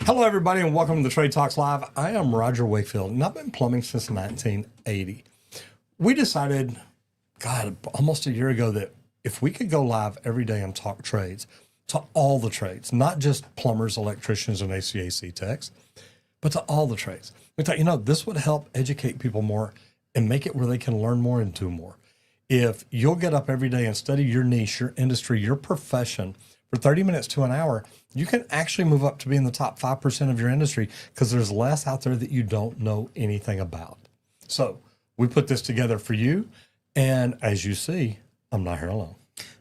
Hello, everybody, and welcome to the Trade Talks Live. I am Roger Wakefield, and I've been plumbing since 1980. We decided, God, almost a year ago that if we could go live every day and talk trades to all the trades, not just plumbers, electricians, and HVAC techs, but to all the trades. We thought, this would help educate people more and make it where they can learn more and do more. If you'll get up every day and study your niche, your industry, your profession for 30 minutes to an hour, you can actually move up to be in the top 5% of your industry because there's less out there that you don't know anything about. So we put this together for you. And as you see, I'm not here alone.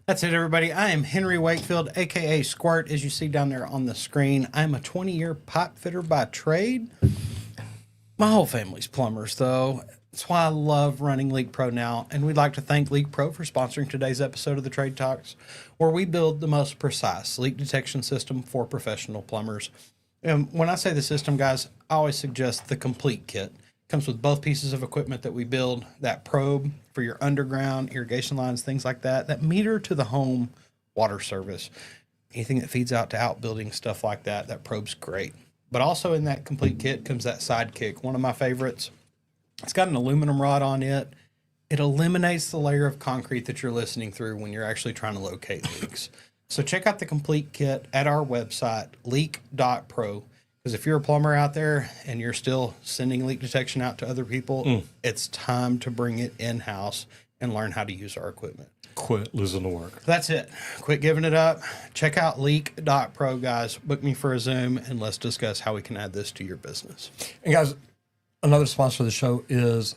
That's it, everybody. I am Henry Wakefield, a.k.a. Squirt, as you see down there on the screen. I'm a 20-year pipe fitter by trade. My whole family's plumbers, though. That's why I love running LeakPro now, and we'd like to thank LeakPro for sponsoring today's episode of the Trade Talks, where we build the most precise leak detection system for professional plumbers. And when I say the system, guys, I always suggest the complete kit. It comes with both pieces of equipment that we build, that probe for your underground irrigation lines, things like that, that meter to the home water service, anything that feeds out to outbuildings, stuff like that, that probe's great. But also in that complete kit comes that sidekick, one of my favorites. It's got an aluminum rod on it. It eliminates the layer of concrete that you're listening through when you're actually trying to locate leaks. So check out the complete kit at our website, leak.pro. Because if you're a plumber out there and you're still sending leak detection out to other people, it's time to bring it in-house and learn how to use our equipment. Quit losing the work. That's it. Quit giving it up. Check out leak.pro, guys. Book me for a Zoom, and let's discuss how we can add this to your business. And guys, another sponsor of the show is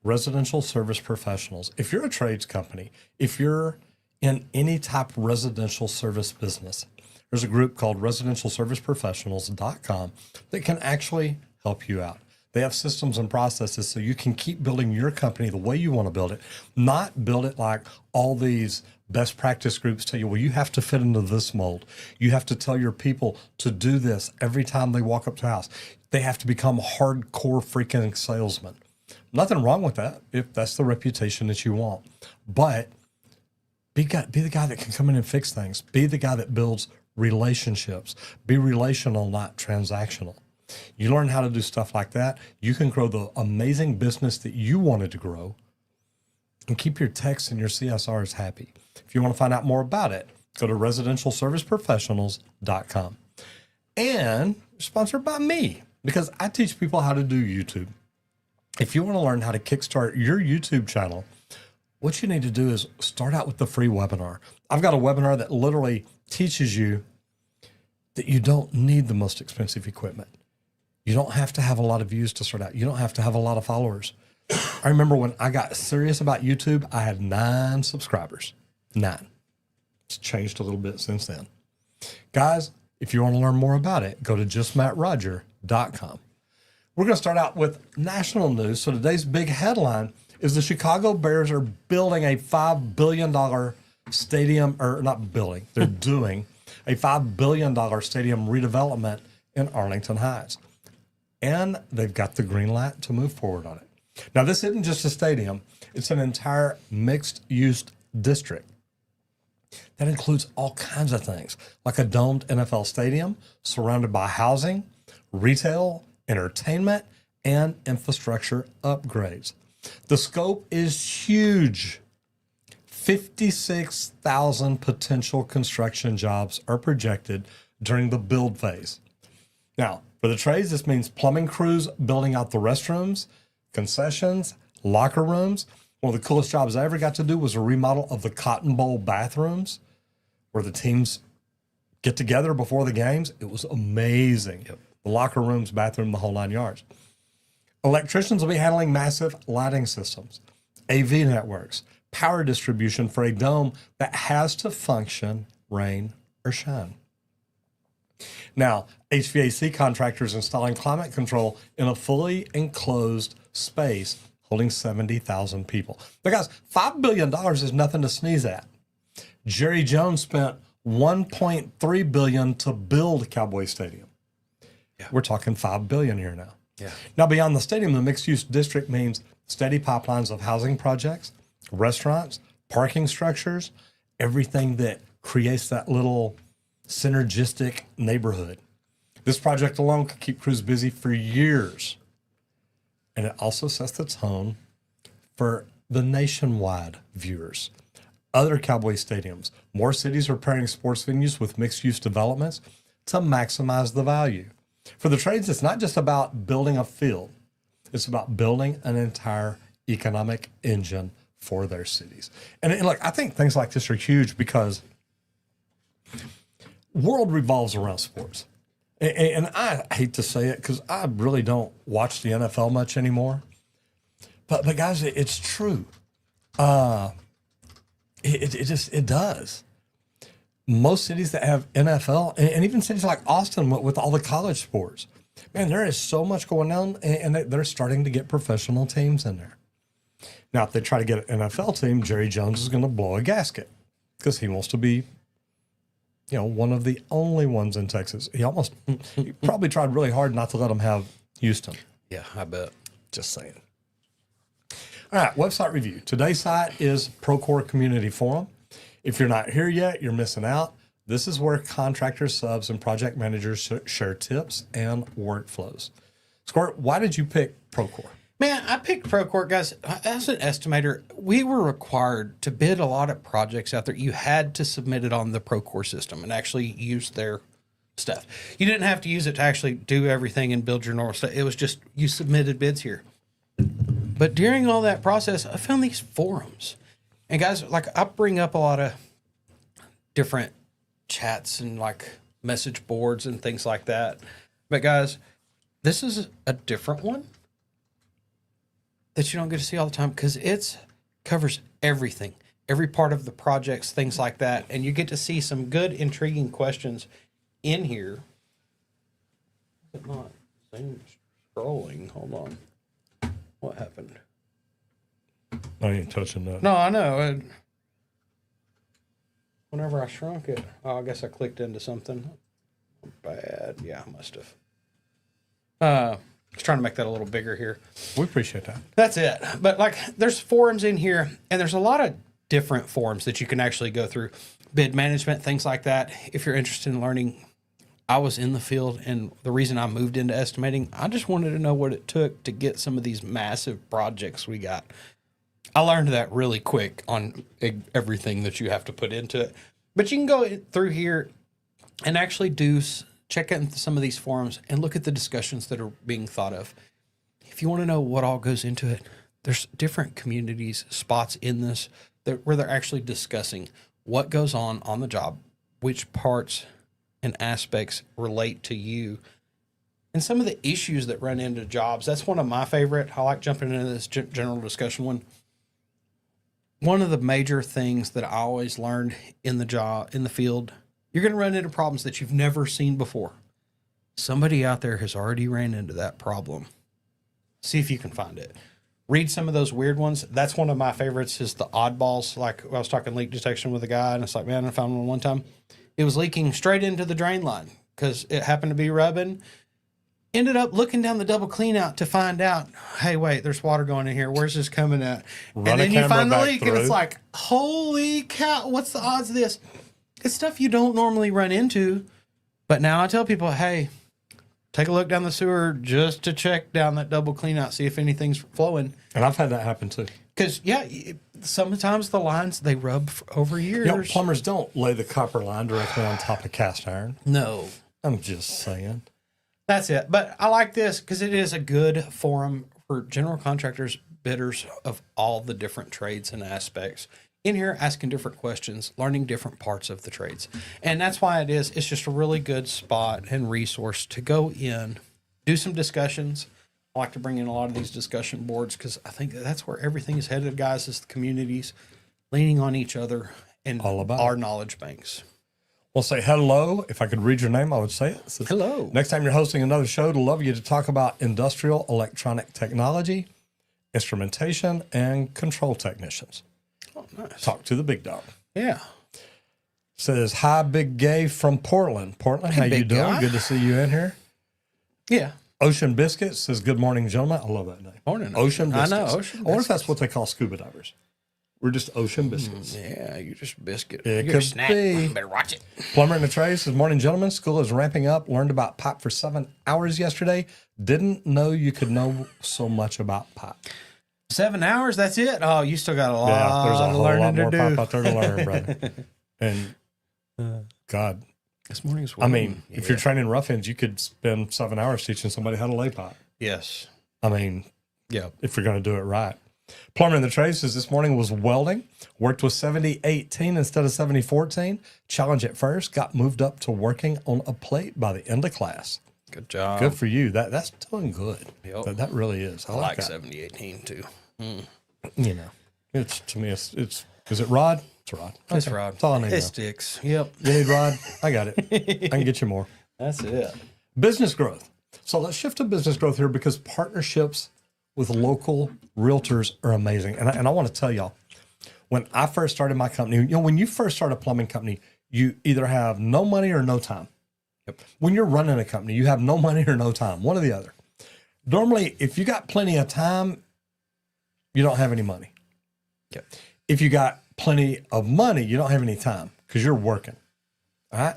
Residential Service Professionals. If you're a trades company, if you're in any type of residential service business, there's a group called residentialserviceprofessionals.com that can actually help you out. They have systems and processes so you can keep building your company the way you want to build it, not build it like all these best practice groups tell you, well, you have to fit into this mold. You have to tell your people to do this every time they walk up to the house. They have to become hardcore freaking salesmen. Nothing wrong with that if that's the reputation that you want. But be the guy that can come in and fix things. Be the guy that builds relationships. Be relational, not transactional. You learn how to do stuff like that, you can grow the amazing business that you wanted to grow and keep your techs and your CSRs happy. If you want to find out more about it, go to residentialserviceprofessionals.com. And sponsored by me, because I teach people how to do YouTube. If you want to learn how to kickstart your YouTube channel, what you need to do is start out with the free webinar. I've got a webinar that literally teaches you that you don't need the most expensive equipment. You don't have to have a lot of views to start out. You don't have to have a lot of followers. I remember when I got serious about YouTube, I had 9 subscribers. 9. It's changed a little bit since then. Guys, if you want to learn more about it, go to justmattroger.com. We're going to start out with national news. So today's big headline is the Chicago Bears are building a $5 billion stadium, or not building, they're doing a $5 billion stadium redevelopment in Arlington Heights. And they've got the green light to move forward on it. Now, this isn't just a stadium. It's an entire mixed-use district that includes all kinds of things, like a domed NFL stadium surrounded by housing, retail, entertainment, and infrastructure upgrades. The scope is huge. 56,000 potential construction jobs are projected during the build phase. Now, for the trades, this means plumbing crews building out the restrooms, concessions, locker rooms. One of the coolest jobs I ever got to do was a remodel of the Cotton Bowl bathrooms where the teams get together before the games. It was amazing. Yep. The locker rooms, bathroom, the whole 9 yards. Electricians will be handling massive lighting systems, AV networks, power distribution for a dome that has to function, rain or shine. Now, HVAC contractors installing climate control in a fully enclosed space holding 70,000 people. But guys, $5 billion is nothing to sneeze at. Jerry Jones spent $1.3 billion to build Cowboy Stadium. Yeah. We're talking $5 billion here now. Yeah. Now, beyond the stadium, the mixed-use district means steady pipelines of housing projects, restaurants, parking structures, everything that creates that little synergistic neighborhood. This project alone could keep crews busy for years. And it also sets the tone for the nationwide viewers. Other Cowboy stadiums, more cities are pairing sports venues with mixed-use developments to maximize the value. For the trades, it's not just about building a field. It's about building an entire economic engine for their cities. And look, I think things like this are huge because world revolves around sports. And I hate to say it because I really don't watch the NFL much anymore. But guys, it's true. It does. Most cities that have NFL, and even cities like Austin with all the college sports, man, there is so much going on, and they're starting to get professional teams in there. Now, if they try to get an NFL team, Jerry Jones is going to blow a gasket because he wants to be, one of the only ones in Texas. He probably tried really hard not to let them have Houston. Yeah, I bet. Just saying. All right, website review. Today's site is Procore Community Forum. If you're not here yet, you're missing out. This is where contractors, subs, and project managers share tips and workflows. Squirt, why did you pick Procore? Man, I picked Procore, guys. As an estimator, we were required to bid a lot of projects out there. You had to submit it on the Procore system and actually use their stuff. You didn't have to use it to actually do everything and build your normal stuff. It was just you submitted bids here. But during all that process, I found these forums. And guys, like I bring up a lot of different chats and like message boards and things like that. But guys, this is a different one that you don't get to see all the time because it covers everything, every part of the projects, things like that. And you get to see some good, intriguing questions in here. Is it not scrolling? Hold on. What happened? I ain't touching that. No, I know. Whenever I shrunk it, I guess I clicked into something bad. Yeah, I must have. I was trying to make that a little bigger here. We appreciate that. That's it. But like, there's forums in here, and there's a lot of different forums that you can actually go through. Bid management, things like that. If you're interested in learning, I was in the field, and the reason I moved into estimating, I just wanted to know what it took to get some of these massive projects we got. I learned that really quick on everything that you have to put into it. But you can go through here and actually check out some of these forums and look at the discussions that are being thought of. If you want to know what all goes into it, there's different communities, spots in this where they're actually discussing what goes on the job, which parts and aspects relate to you, and some of the issues that run into jobs. That's one of my favorite. I like jumping into this general discussion one. One of the major things that I always learned in the field, you're going to run into problems that you've never seen before. Somebody out there has already ran into that problem. See if you can find it. Read some of those weird ones. That's one of my favorites is the oddballs. Like I was talking leak detection with a guy, and it's like, man, I found one time. It was leaking straight into the drain line because it happened to be rubbing. Ended up looking down the double clean out to find out, hey, wait, there's water going in here. Where's this coming at? And then you find the leak, and it's like, holy cow, what's the odds of this? It's stuff you don't normally run into. But now I tell people, hey, take a look down the sewer just to check down that double clean out, see if anything's flowing. And I've had that happen too. Because, yeah, sometimes the lines, they rub over years. Plumbers don't lay the copper line directly on top of cast iron. No. I'm just saying. That's it. But I like this because it is a good forum for general contractors, bidders of all the different trades and aspects. In here, asking different questions, learning different parts of the trades. And that's why it's just a really good spot and resource to go in, do some discussions. I like to bring in a lot of these discussion boards because I think that's where everything is headed, guys, is the communities leaning on each other and all about our knowledge banks. We'll say hello. If I could read your name, I would say it. So hello. Next time you're hosting another show, to love you to talk about industrial electronic technology, instrumentation, and control technicians. Oh, nice. Talk to the big dog. Yeah. Says, hi, Big Gay from Portland. Portland, hey, how you doing? Guy. Good to see you in here. Yeah. Ocean Biscuits says, good morning, gentlemen. I love that name. Morning. Ocean Biscuits. I know, Ocean I wonder if that's what they call scuba divers. We're just ocean biscuits. Yeah, you just biscuit. It You're could a snack. be. Better watch it. Plumber in the Trades says, morning, gentlemen. School is ramping up. Learned about pipe for 7 hours yesterday. Didn't know you could know so much about pipe. 7 hours, that's it? Oh, you still got a lot There's a of whole learning lot more to pipe do. out there to learn, brother. And God, This morning's I mean, if you're training rough ends, you could spend 7 hours teaching somebody how to lay pipe. Yes. I mean, Yeah. if you're going to do it right. Plumber in the Trades says this morning was welding. Worked with 70-18 instead of 70-14. Challenge at first. Got moved up to working on a plate by the end of class. Good job. Good for you. That's doing good. Yep. That really is. I I like that. 70-18 too. You know, it's to me. It's is it rod? It's rod. It's Okay. rod. That's all I need. It to know. sticks. Yep. You need rod? I got it. I can get you more. That's it. Business growth. So let's shift to business growth here because partnerships with local realtors are amazing. And I want to tell y'all, when I first started my company, you know, when you first start a plumbing company, you either have no money or no time. Yep. When you're running a company, you have no money or no time, one or the other. Normally, if you got plenty of time, you don't have any money. Yep. If you got plenty of money, you don't have any time because you're working. All right.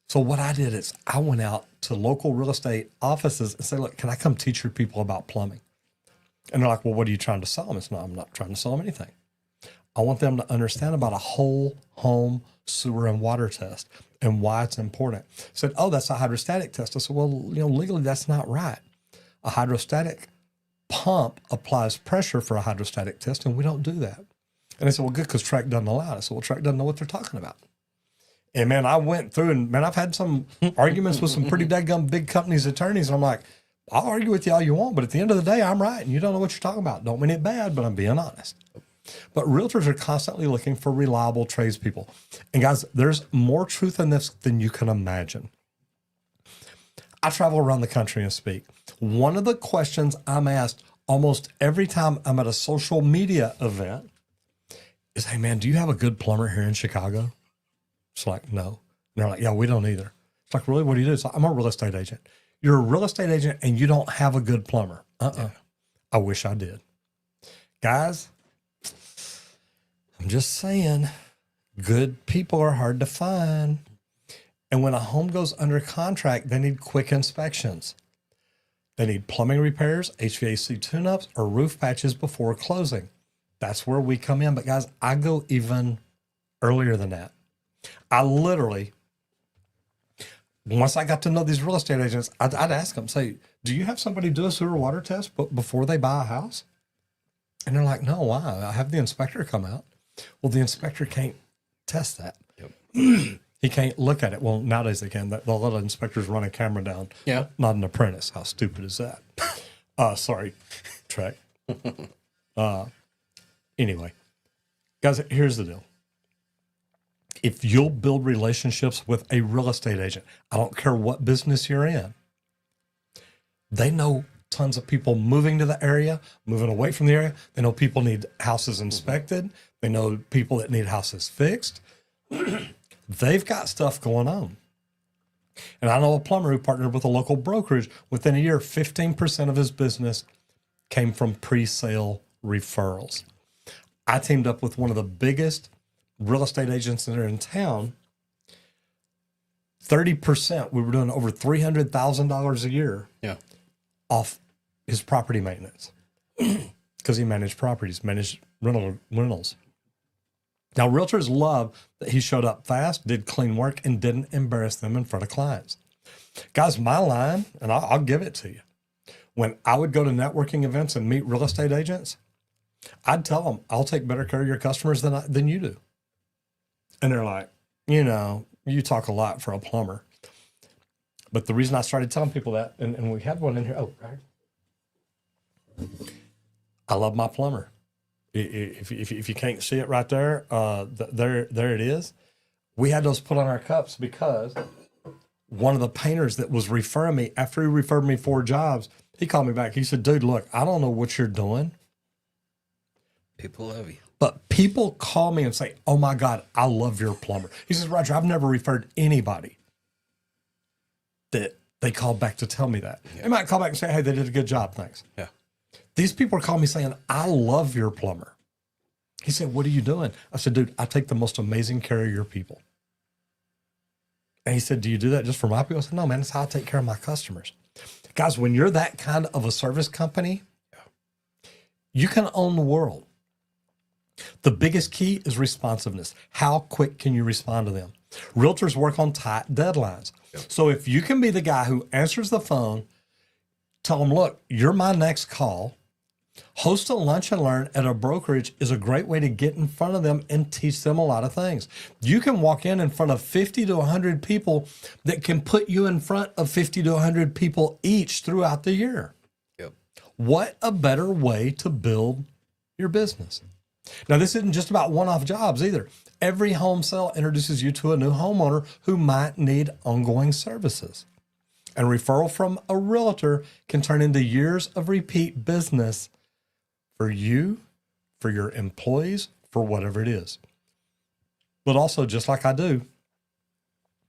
So what I did is I went out to local real estate offices and said, look, can I come teach your people about plumbing? And they're like, well, what are you trying to sell them? It's not, I'm not trying to sell them anything. I want them to understand about a whole home sewer and water test and why it's important. Said, oh, that's a hydrostatic test. I said, well, you know, legally that's not right. A hydrostatic pump applies pressure for a hydrostatic test, and we don't do that. And they said, well, good, because Track doesn't allow it. I said, well, Track doesn't know what they're talking about. And man, I went through and man, I've had some arguments with some pretty daggum big companies' attorneys. And I'm like, I'll argue with you all you want, but at the end of the day, I'm right. And you don't know what you're talking about. Don't mean it bad, but I'm being honest. But realtors are constantly looking for reliable tradespeople. And guys, there's more truth in this than you can imagine. I travel around the country and speak. One of the questions I'm asked almost every time I'm at a social media event is, hey man, do you have a good plumber here in Chicago? It's like, no. And they're like, yeah, we don't either. It's like, really? What do you do? It's like, I'm a real estate agent. You're a real estate agent and you don't have a good plumber. I wish I did. Guys, I'm just saying, good people are hard to find. And when a home goes under contract, they need quick inspections. They need plumbing repairs, HVAC tune-ups, or roof patches before closing. That's where we come in. But guys, I go even earlier than that. I literally, once I got to know these real estate agents, I'd ask them, say, do you have somebody do a sewer water test before they buy a house? And they're like, no, why? I have the inspector come out. Well, the inspector can't test that. Yep. He can't look at it. Well, nowadays they can. They'll let inspectors run a camera down. Yeah. Not an apprentice. How stupid is that? Sorry, Trek. Anyway, guys, here's the deal. If you'll build relationships with a real estate agent, I don't care what business you're in, they know tons of people moving to the area, moving away from the area. They know people need houses inspected. They know people that need houses fixed. They've got stuff going on. And I know a plumber who partnered with a local brokerage. Within a year, 15% of his business came from pre-sale referrals. I teamed up with one of the biggest real estate agents that are in town. 30%, we were doing over $300,000 a year off his property maintenance because he managed properties, managed rentals. Now, realtors love that he showed up fast, did clean work, and didn't embarrass them in front of clients. Guys, my line, and I'll give it to you. When I would go to networking events and meet real estate agents, I'd tell them, I'll take better care of your customers than you do. And they're like, you know, you talk a lot for a plumber. But the reason I started telling people that, and we had one in here. Oh, right. I love my plumber. If you can't see it right there, there it is. We had those put on our cups because one of the painters that was referring me, after he referred me 4 jobs, he called me back. He said, dude, look, I don't know what you're doing. People love you. But people call me and say, oh my God, I love your plumber. He says, Roger, I've never referred anybody that they called back to tell me that. Yeah. They might call back and say, hey, they did a good job, thanks. Yeah. These people are calling me saying, I love your plumber. He said, what are you doing? I said, dude, I take the most amazing care of your people. And he said, do you do that just for my people? I said, no, man, that's how I take care of my customers. Guys, when you're that kind of a service company, you can own the world. The biggest key is responsiveness. How quick can you respond to them? Realtors work on tight deadlines. So if you can be the guy who answers the phone, tell them, look, you're my next call. Host a lunch and learn at a brokerage is a great way to get in front of them and teach them a lot of things. You can walk in front of 50 to 100 people that can put you in front of 50 to 100 people each throughout the year. Yep. What a better way to build your business. Now, this isn't just about one-off jobs either. Every home sale introduces you to a new homeowner who might need ongoing services. And referral from a realtor can turn into years of repeat business for you, for your employees, for whatever it is. But also, just like I do,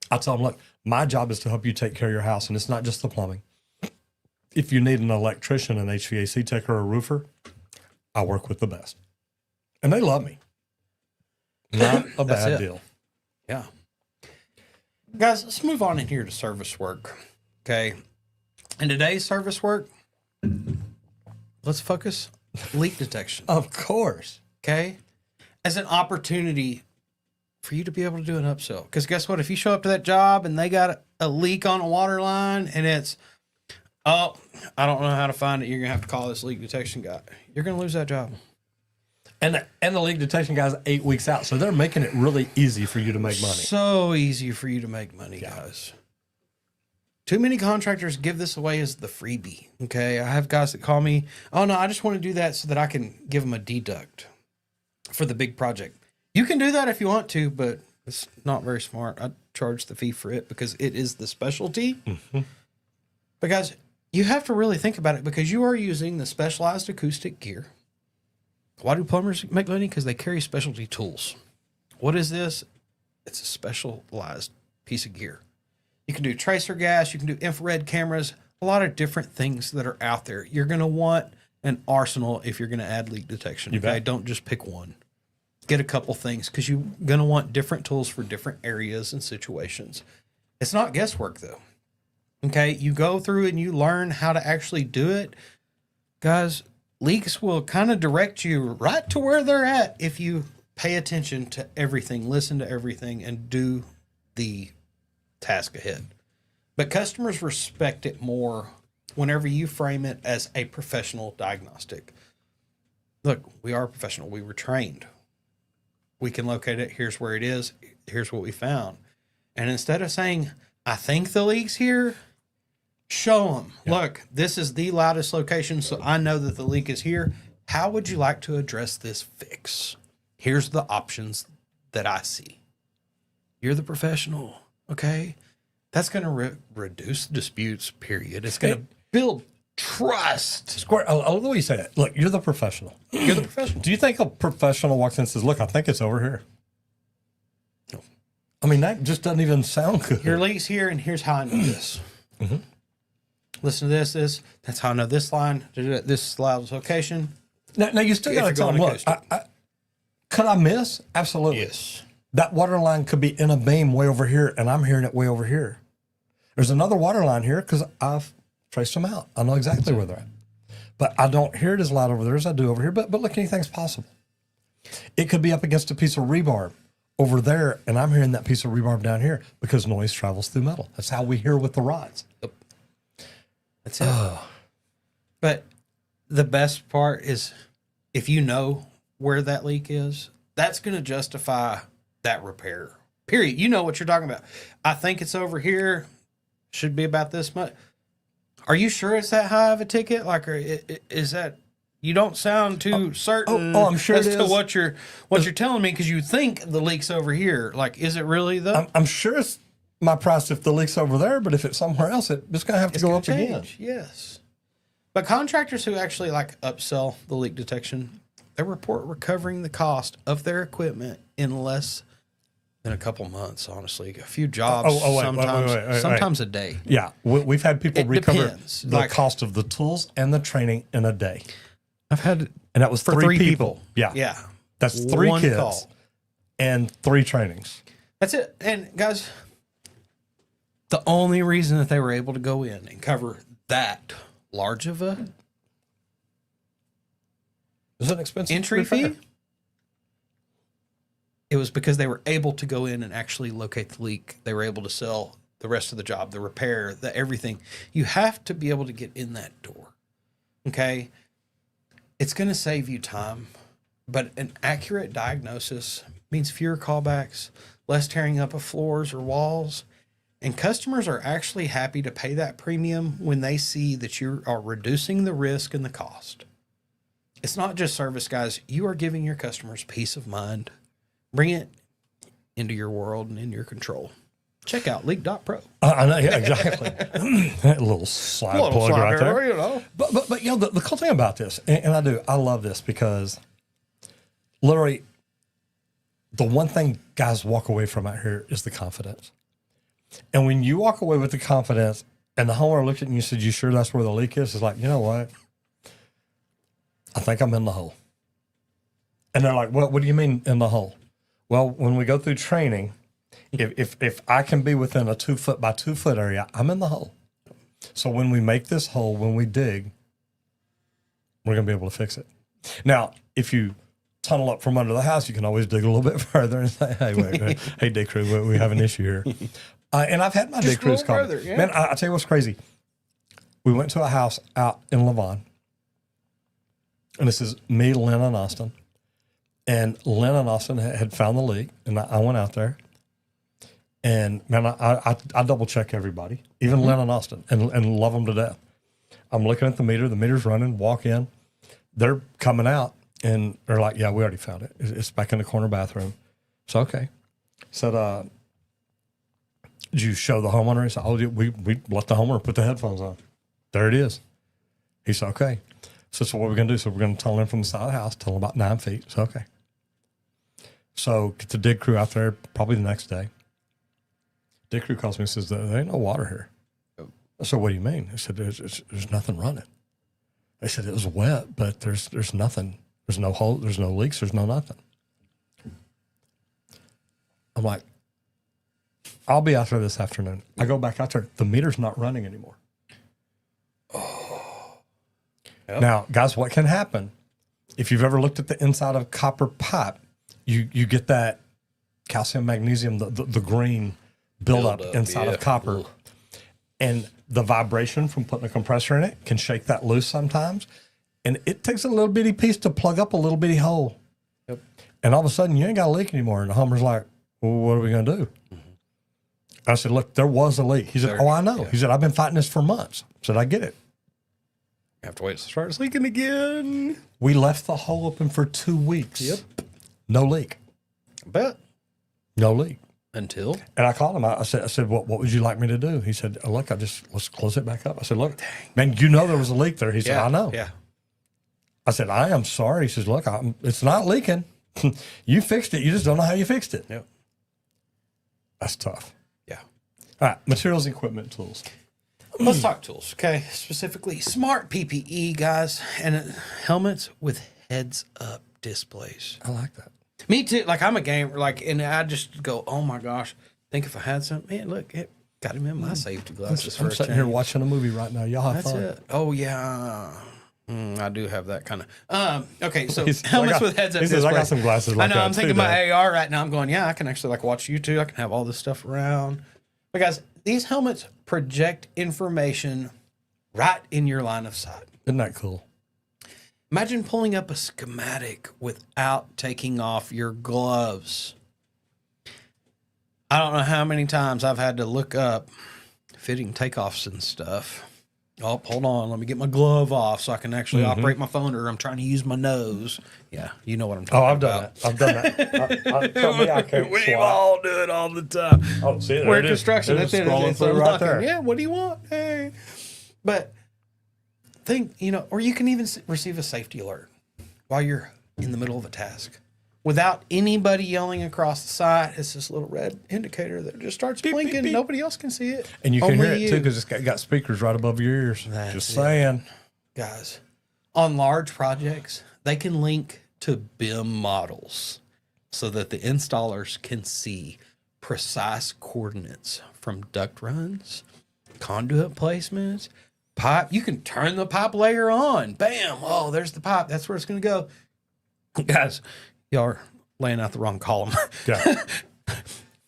I tell them, look, my job is to help you take care of your house, and it's not just the plumbing. If you need an electrician, an HVAC tech, or a roofer, I work with the best. And they love me. Not a bad deal. Yeah. Guys, let's move on in here to service work. Okay. In today's service work, let's focus leak detection. Of course. Okay. As an opportunity for you to be able to do an upsell. Because guess what? If you show up to that job and they got a leak on a water line and it's, oh, I don't know how to find it, you're going to have to call this leak detection guy. You're going to lose that job. And the leak detection guy's 8 weeks out, so they're making it really easy for you to make money. So easy for you to make money, guys. Too many contractors give this away as the freebie. Okay, I have guys that call me, oh no, I just want to do that so that I can give them a deduct for the big project. You can do that if you want to, but it's not very smart. I charge the fee for it because it is the specialty. Mm-hmm. But guys, you have to really think about it because you are using the specialized acoustic gear. Why do plumbers make money? Because they carry specialty tools. What is this? It's a specialized piece of gear. You can do tracer gas. You can do infrared cameras. A lot of different things that are out there. You're going to want an arsenal if you're going to add leak detection. You okay? bet. Don't just pick one. Get a couple things because you're going to want different tools for different areas and situations. It's not guesswork, though. Okay? You go through and you learn how to actually do it. Guys, leaks will kind of direct you right to where they're at if you pay attention to everything, listen to everything, and do the task ahead. But customers respect it more whenever you frame it as a professional diagnostic. Look, we are professional. We were trained. We can locate it. Here's where it is. Here's what we found. And instead of saying, I think the leak's here, show them, look, this is the loudest location, so I know that the leak is here. How would you like to address this fix? Here's the options that I see. You're the professional, okay? That's going to reduce disputes, period. It's going to build trust. Square, I love the way you say that. Look, you're the professional. You're the professional. Do you think a professional walks in and says, look, I think it's over here? No. I mean, that just doesn't even sound good. Your leak's here, and here's how I know this. Mm-hmm. Listen to this. That's how I know this line. This is loudest location. Now you still got to tell them, look, could I miss? Absolutely. Yes. That water line could be in a beam way over here, and I'm hearing it way over here. There's another water line here because I've traced them out. I know exactly where they're at. But I don't hear it as loud over there as I do over here. But look, anything's possible. It could be up against a piece of rebarb over there, and I'm hearing that piece of rebarb down here because noise travels through metal. That's how we hear with the rods. Yep. That's it. But the best part is if you know where that leak is, that's going to justify that repair. Period. You know what you're talking about. I think it's over here. Should be about this much. Are you sure it's that high of a ticket? Like, is that? You don't sound too certain. I'm sure as it to is. what you're telling me because you think the leak's over here. Like, is it really though? I'm sure it's my price if the leak's over there, but if it's somewhere else, it's going to have to go up again. Yes. But contractors who actually like upsell the leak detection, they report recovering the cost of their equipment in less than a couple months, honestly. A few jobs, sometimes a day. Yeah, we've had people recover depends. the cost of the tools and the training in a day. I've had And that was for three three people. Yeah. Yeah. That's 3 One kids call. and 3 trainings. That's it. And guys, the only reason that they were able to go in and cover that large of a Is it an expensive entry repair? fee, it was because they were able to go in and actually locate the leak. They were able to sell the rest of the job, the repair, the everything. You have to be able to get in that door. Okay? It's going to save you time, but an accurate diagnosis means fewer callbacks, less tearing up of floors or walls, and customers are actually happy to pay that premium when they see that you are reducing the risk and the cost. It's not just service, guys. You are giving your customers peace of mind. Bring it into your world and in your control. Check out Leak.pro. I know, yeah, exactly. That little slide plug right there. You know. But you know, the cool thing about this, and I love this because literally the one thing guys walk away from out here is the confidence. And when you walk away with the confidence and the homeowner looked at you and said, "You sure that's where the leak is?" It's like, you know what? I think I'm in the hole. And they're like, "What do you mean in the hole?" Well, when we go through training, if I can be within a 2 foot by 2 foot area, I'm in the hole. So when we make this hole, when we dig, we're going to be able to fix it. Now, if you tunnel up from under the house, you can always dig a little bit further and say, "Hey, wait, hey, dig crew, we have an issue here." And I've had my dig crews call. Yeah. Man, I'll tell you what's crazy. We went to a house out in Lavon, and this is me, Lynn, and Austin. And Lynn and Austin had found the leak, and I went out there. And, man, I double-check everybody, even Lynn and Austin, and love them to death. I'm looking at the meter's running, walk in. They're coming out, and they're like, "Yeah, we already found it. It's back in the corner bathroom." So, okay. Said, "Did you show the homeowner?" He said, "Oh, we let the homeowner put the headphones on. There it is." He said, "Okay." So what are we going to do? So we're going to tunnel in from the side of the house, tunnel about 9 feet. So, okay. So get the dig crew out there probably the next day. Dig crew calls me and says, "There ain't no water here." I said, "What do you mean?" I said, there's nothing running. They said it was wet, but there's nothing. There's no hole. There's no leaks. There's no nothing. I'm like, "I'll be out there this afternoon." I go back out there. The meter's not running anymore. Yep. Now, guys, what can happen if you've ever looked at the inside of copper pipe? You get that calcium, magnesium, the green buildup inside of copper. Ugh. And the vibration from putting a compressor in it can shake that loose sometimes. And it takes a little bitty piece to plug up a little bitty hole. Yep. And all of a sudden, you ain't got a leak anymore. And the homeowner's like, "Well, what are we going to do?" I said, "Look, there was a leak." He said, "Oh, I know." Yeah. He said, "I've been fighting this for months." I said, "I get it." You have to wait till it starts leaking again. We left the hole open for 2 weeks. Yep. No leak. I bet. No leak. Until. And I called him. I said, what would you like me to do? He said, "Look, let's close it back up." I said, "Look, man, you know there was a leak there." He said, "I know." Yeah. I said, "I am sorry." He says, "Look, it's not leaking. You fixed it. You just don't know how you fixed it." Yep. That's tough. Yeah. All right, materials, equipment, tools. Let's talk tools, okay? Specifically, smart PPE, guys, and helmets with heads-up displays. I like that. Me too. Like, I'm a gamer, like, and I just go, "Oh my gosh, think if I had some, man, look, it got him in my safety glasses." I'm sitting here watching a movie right now. Y'all have That's fun. it. Oh yeah. I do have that kind of. Okay, so He says, helmets "I got-" with heads-up he says, "I got displays. some glasses like I know. that I'm thinking too, about Dad." AR right now. I'm going, yeah, I can actually like watch YouTube. I can have all this stuff around. But guys, these helmets project information right in your line of sight. Isn't that cool? Imagine pulling up a schematic without taking off your gloves. I don't know how many times I've had to look up fitting takeoffs and stuff. Oh, hold on. Let me get my glove off so I can actually operate my phone, or I'm trying to use my nose. Yeah, you know what I'm talking about. I've done that. Tell me I can't We swat. all do it all the time. Oh, see, there We're it in is. construction. It is That's it. scrolling It's through right unlocking. there. Yeah, what do you want? Hey. But think, or you can even receive a safety alert while you're in the middle of a task without anybody yelling across the site. It's this little red indicator that just starts Beep, beep, blinking. beep. Nobody else can see it. And you can Only hear it you. too because it's got speakers right above your ears. That's Just it. saying. Guys, on large projects, they can link to BIM models so that the installers can see precise coordinates from duct runs, conduit placements, pipe. You can turn the pipe layer on. Bam. Oh, there's the pipe. That's where it's going to go. Guys, y'all are laying out the wrong column. Yeah.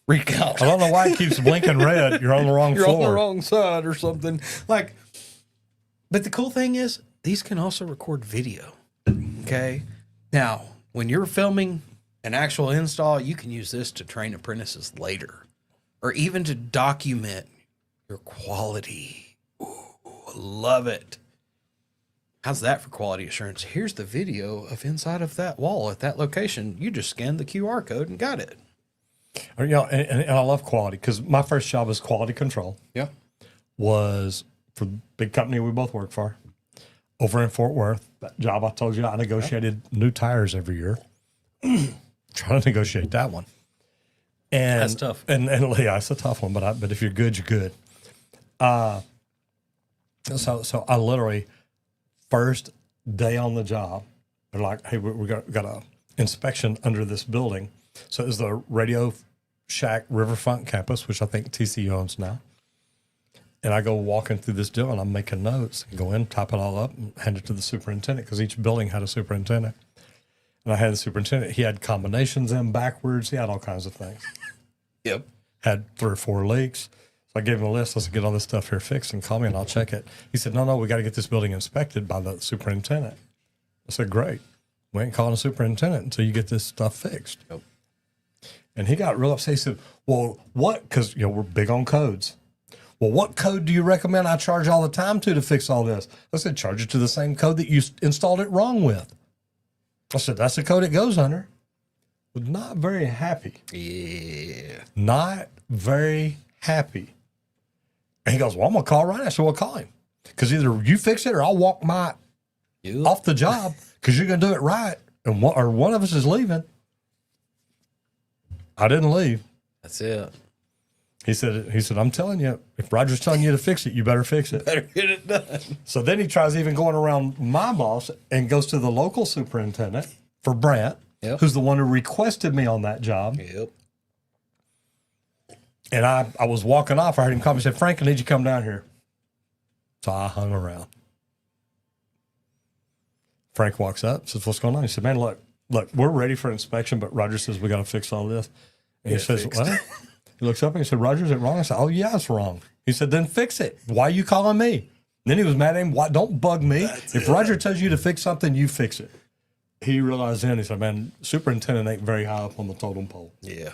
Recount. I don't know why it keeps blinking red. You're on the wrong You're floor. on the wrong side or something. Like, but the cool thing is these can also record video. Okay. Now, when you're filming an actual install, you can use this to train apprentices later or even to document your quality. Ooh, I love it. How's that for quality assurance? Here's the video of inside of that wall at that location. You just scanned the QR code and got it. You know, and I love quality because my first job as quality control was for the big company we both work for over in Fort Worth. That job I told you I negotiated new tires every year. Trying to negotiate that one. And That's tough. And yeah, it's a tough one, but if you're good, you're good. So I literally first day on the job, they're like, hey, we got a inspection under this building. So it was the Radio Shack Riverfront campus, which I think TC owns now. And I go walking through this deal and I'm making notes and go in, type it all up and hand it to the superintendent because each building had a superintendent. And I had the superintendent. He had combinations in backwards. He had all kinds of things. Yep. Had 3 or 4 leaks. So I gave him a list. I said, get all this stuff here fixed and call me and I'll check it. He said, no, we got to get this building inspected by the superintendent. I said, great. We ain't calling a superintendent until you get this stuff fixed. Yep. And he got real upset. He said, well, what? Because, you know, we're big on codes. Well, what code do you recommend I charge all the time to fix all this? I said, charge it to the same code that you installed it wrong with. I said, that's the code it goes under. Was not very happy. Yeah. Not very happy. And he goes, well, I'm going to call Ryan. I said, well, call him. Because either you fix it or I'll walk off the job because you're going to do it right. And one of us is leaving. I didn't leave. That's it. He said, I'm telling you, if Roger's telling you to fix it, you better fix it. Better get it done. So then he tries even going around my boss and goes to the local superintendent for Brant, who's the one who requested me on that job. Yep. And I was walking off. I heard him call me and said, Frank, I need you to come down here. So I hung around. Frank walks up, says, what's going on? He said, man, look, we're ready for inspection, but Roger says we got to fix all this. And he says, what? He looks up and he said, Roger, is it wrong? I said, oh, yeah, it's wrong. He said, then fix it. Why are you calling me? And then he was mad at him. Why? Don't bug me. If Roger tells you to fix something, you fix it. He realized then, he said, man, superintendent ain't very high up on the totem pole. Yeah.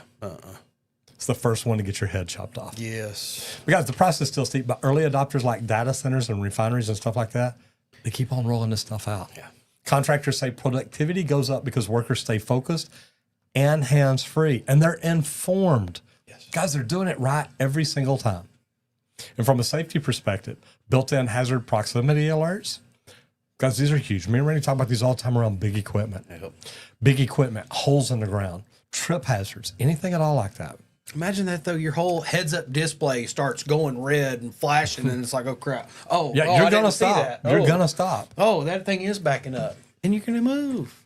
It's the first one to get your head chopped off. Yes. But guys, the price is still steep, but early adopters like data centers and refineries and stuff like that, they keep on rolling this stuff out. Yeah. Contractors say productivity goes up because workers stay focused and hands-free, and they're informed. Yes. Guys, they're doing it right every single time. And from a safety perspective, built-in hazard proximity alerts, guys, these are huge. Me and Randy talk about these all the time around big equipment. Yep. Big equipment, holes in the ground, trip hazards, anything at all like that. Imagine that though. Your whole heads-up display starts going red and flashing, and it's like, oh crap! Oh, yeah, you're gonna stop. stop. You're gonna stop. Oh, that thing is backing up, and you can move.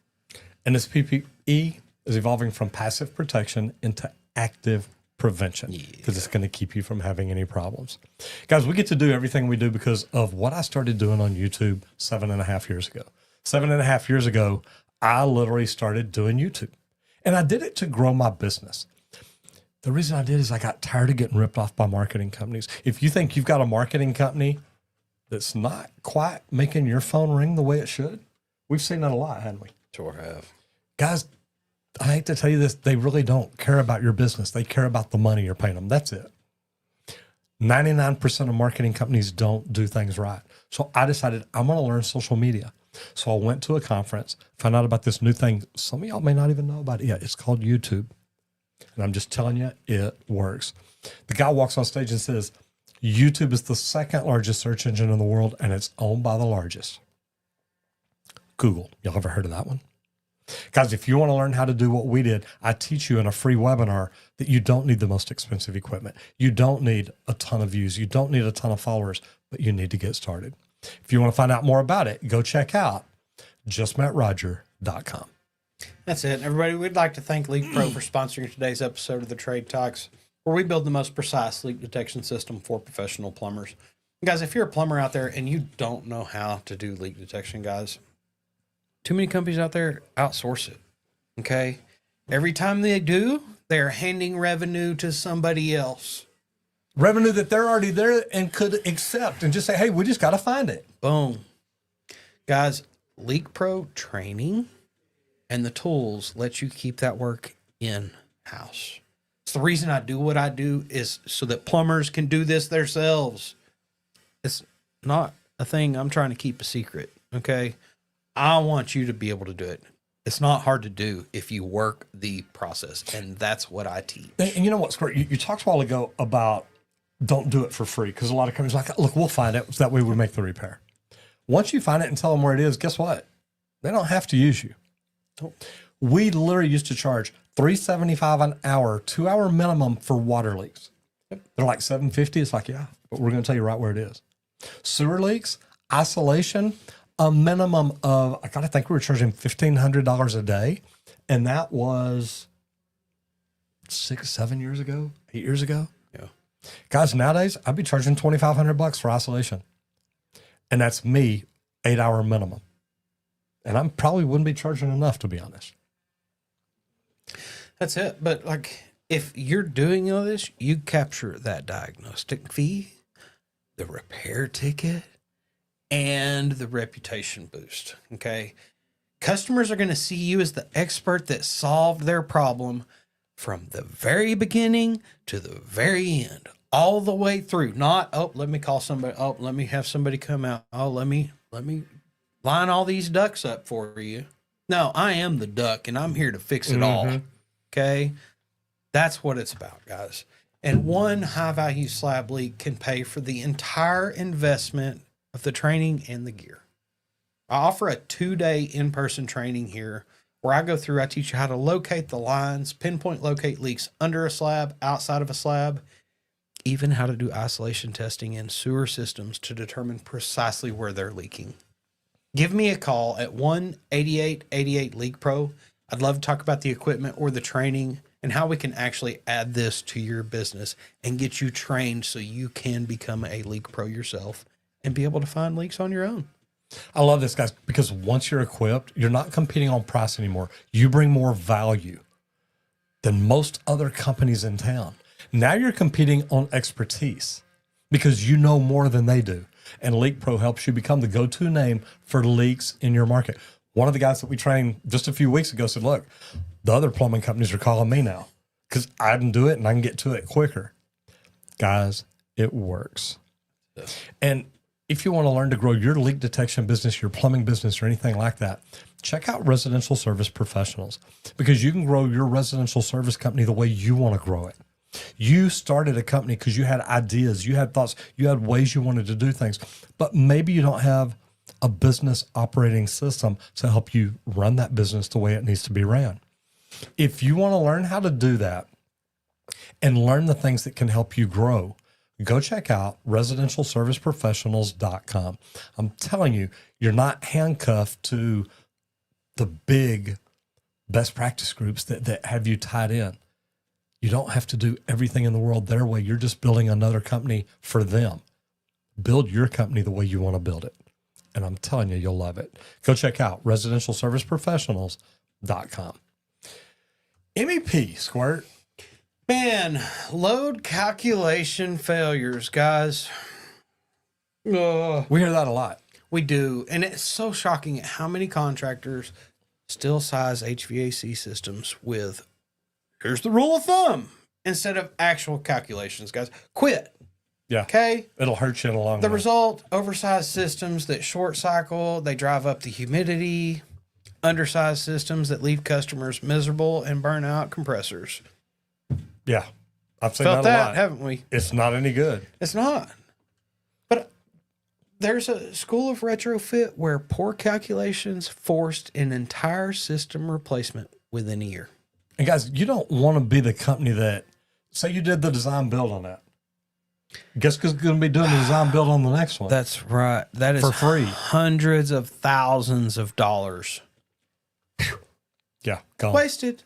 And this PPE is evolving from passive protection into active prevention because it's going to keep you from having any problems. Guys, we get to do everything we do because of what I started doing on YouTube 7.5 years ago. 7.5 years ago, I literally started doing YouTube, and I did it to grow my business. The reason I did is I got tired of getting ripped off by marketing companies. If you think you've got a marketing company that's not quite making your phone ring the way it should, we've seen that a lot, haven't we? Sure have. Guys, I hate to tell you this, they really don't care about your business. They care about the money you're paying them. That's it. 99% of marketing companies don't do things right. So I decided I'm going to learn social media. So I went to a conference, found out about this new thing. Some of y'all may not even know about it yet. It's called YouTube. And I'm just telling you, it works. The guy walks on stage and says, YouTube is the second largest search engine in the world, and it's owned by the largest. Google. Y'all ever heard of that one? Guys, if you want to learn how to do what we did, I teach you in a free webinar that you don't need the most expensive equipment. You don't need a ton of views. You don't need a ton of followers, but you need to get started. If you want to find out more about it, go check out justmetroger.com. That's it. Everybody, we'd like to thank LeakPro for sponsoring today's episode of the Trade Talks, where we build the most precise leak detection system for professional plumbers. Guys, if you're a plumber out there and you don't know how to do leak detection, guys, too many companies out there outsource it. Okay? Every time they do, they're handing revenue to somebody else. Revenue that they're already there and could accept and just say, hey, we just got to find it. Boom. Guys, LeakPro training and the tools let you keep that work in-house. It's the reason I do what I do is so that plumbers can do this themselves. It's not a thing I'm trying to keep a secret, okay? I want you to be able to do it. It's not hard to do if you work the process, and that's what I teach. And you know what, Squirt? You talked a while ago about don't do it for free because a lot of companies are like, look, we'll find it. So that way we make the repair. Once you find it and tell them where it is, guess what? They don't have to use you. We literally used to charge $3.75 an hour, 2-hour minimum for water leaks. They're like $7.50. It's like, yeah, but we're going to tell you right where it is. Sewer leaks, isolation, a minimum of, I got to think we were charging $1,500 a day. And that was 6-7 years ago, 8 years ago. Yeah. Guys, nowadays I'd be charging $2,500 for isolation. And that's me, 8-hour minimum. And I probably wouldn't be charging enough, to be honest. That's it. But like, if you're doing all this, you capture that diagnostic fee, the repair ticket, and the reputation boost. Okay. Customers are going to see you as the expert that solved their problem from the very beginning to the very end, all the way through. Not, oh, let me call somebody. Oh, let me have somebody come out. Oh, let me line all these ducks up for you. No, I am the duck and I'm here to fix it all. Okay. That's what it's about, guys. And one high value slab leak can pay for the entire investment of the training and the gear. I offer a 2-day in-person training here where I go through, I teach you how to locate the lines, pinpoint locate leaks under a slab, outside of a slab, even how to do isolation testing in sewer systems to determine precisely where they're leaking. Give me a call at 1-8888-LEAK-PRO. I'd love to talk about the equipment or the training and how we can actually add this to your business and get you trained so you can become a leak pro yourself and be able to find leaks on your own. I love this, guys, because once you're equipped, you're not competing on price anymore. You bring more value than most other companies in town. Now you're competing on expertise because you know more than they do. And LeakPro helps you become the go-to name for leaks in your market. One of the guys that we trained just a few weeks ago said, look, the other plumbing companies are calling me now because I can do it and I can get to it quicker. Guys, it works. Yeah. And if you want to learn to grow your leak detection business, your plumbing business, or anything like that, check out Residential Service Professionals because you can grow your residential service company the way you want to grow it. You started a company because you had ideas, you had thoughts, you had ways you wanted to do things, but maybe you don't have a business operating system to help you run that business the way it needs to be ran. If you want to learn how to do that and learn the things that can help you grow, go check out residentialserviceprofessionals.com. I'm telling you, you're not handcuffed to the big best practice groups that have you tied in. You don't have to do everything in the world their way. You're just building another company for them. Build your company the way you want to build it. And I'm telling you, you'll love it. Go check out residentialserviceprofessionals.com. MEP, Squirt. Man, load calculation failures, guys. We hear that a lot. We do. And it's so shocking at how many contractors still size HVAC systems with, here's the rule of thumb, instead of actual calculations, guys. Quit. Yeah. Okay. It'll hurt you in the long run. The result, oversized systems that short cycle, they drive up the humidity, undersized systems that leave customers miserable and burn out compressors. Yeah. I've seen Felt that a that, lot. haven't we? It's not any good. It's not. But there's a school of retrofit where poor calculations forced an entire system replacement within a year. And guys, you don't want to be the company that, say you did the design build on that. Guess who's going to be doing the design build on the next one? That's right. That is for free. Hundreds of thousands of dollars. Yeah, gone. Wasted.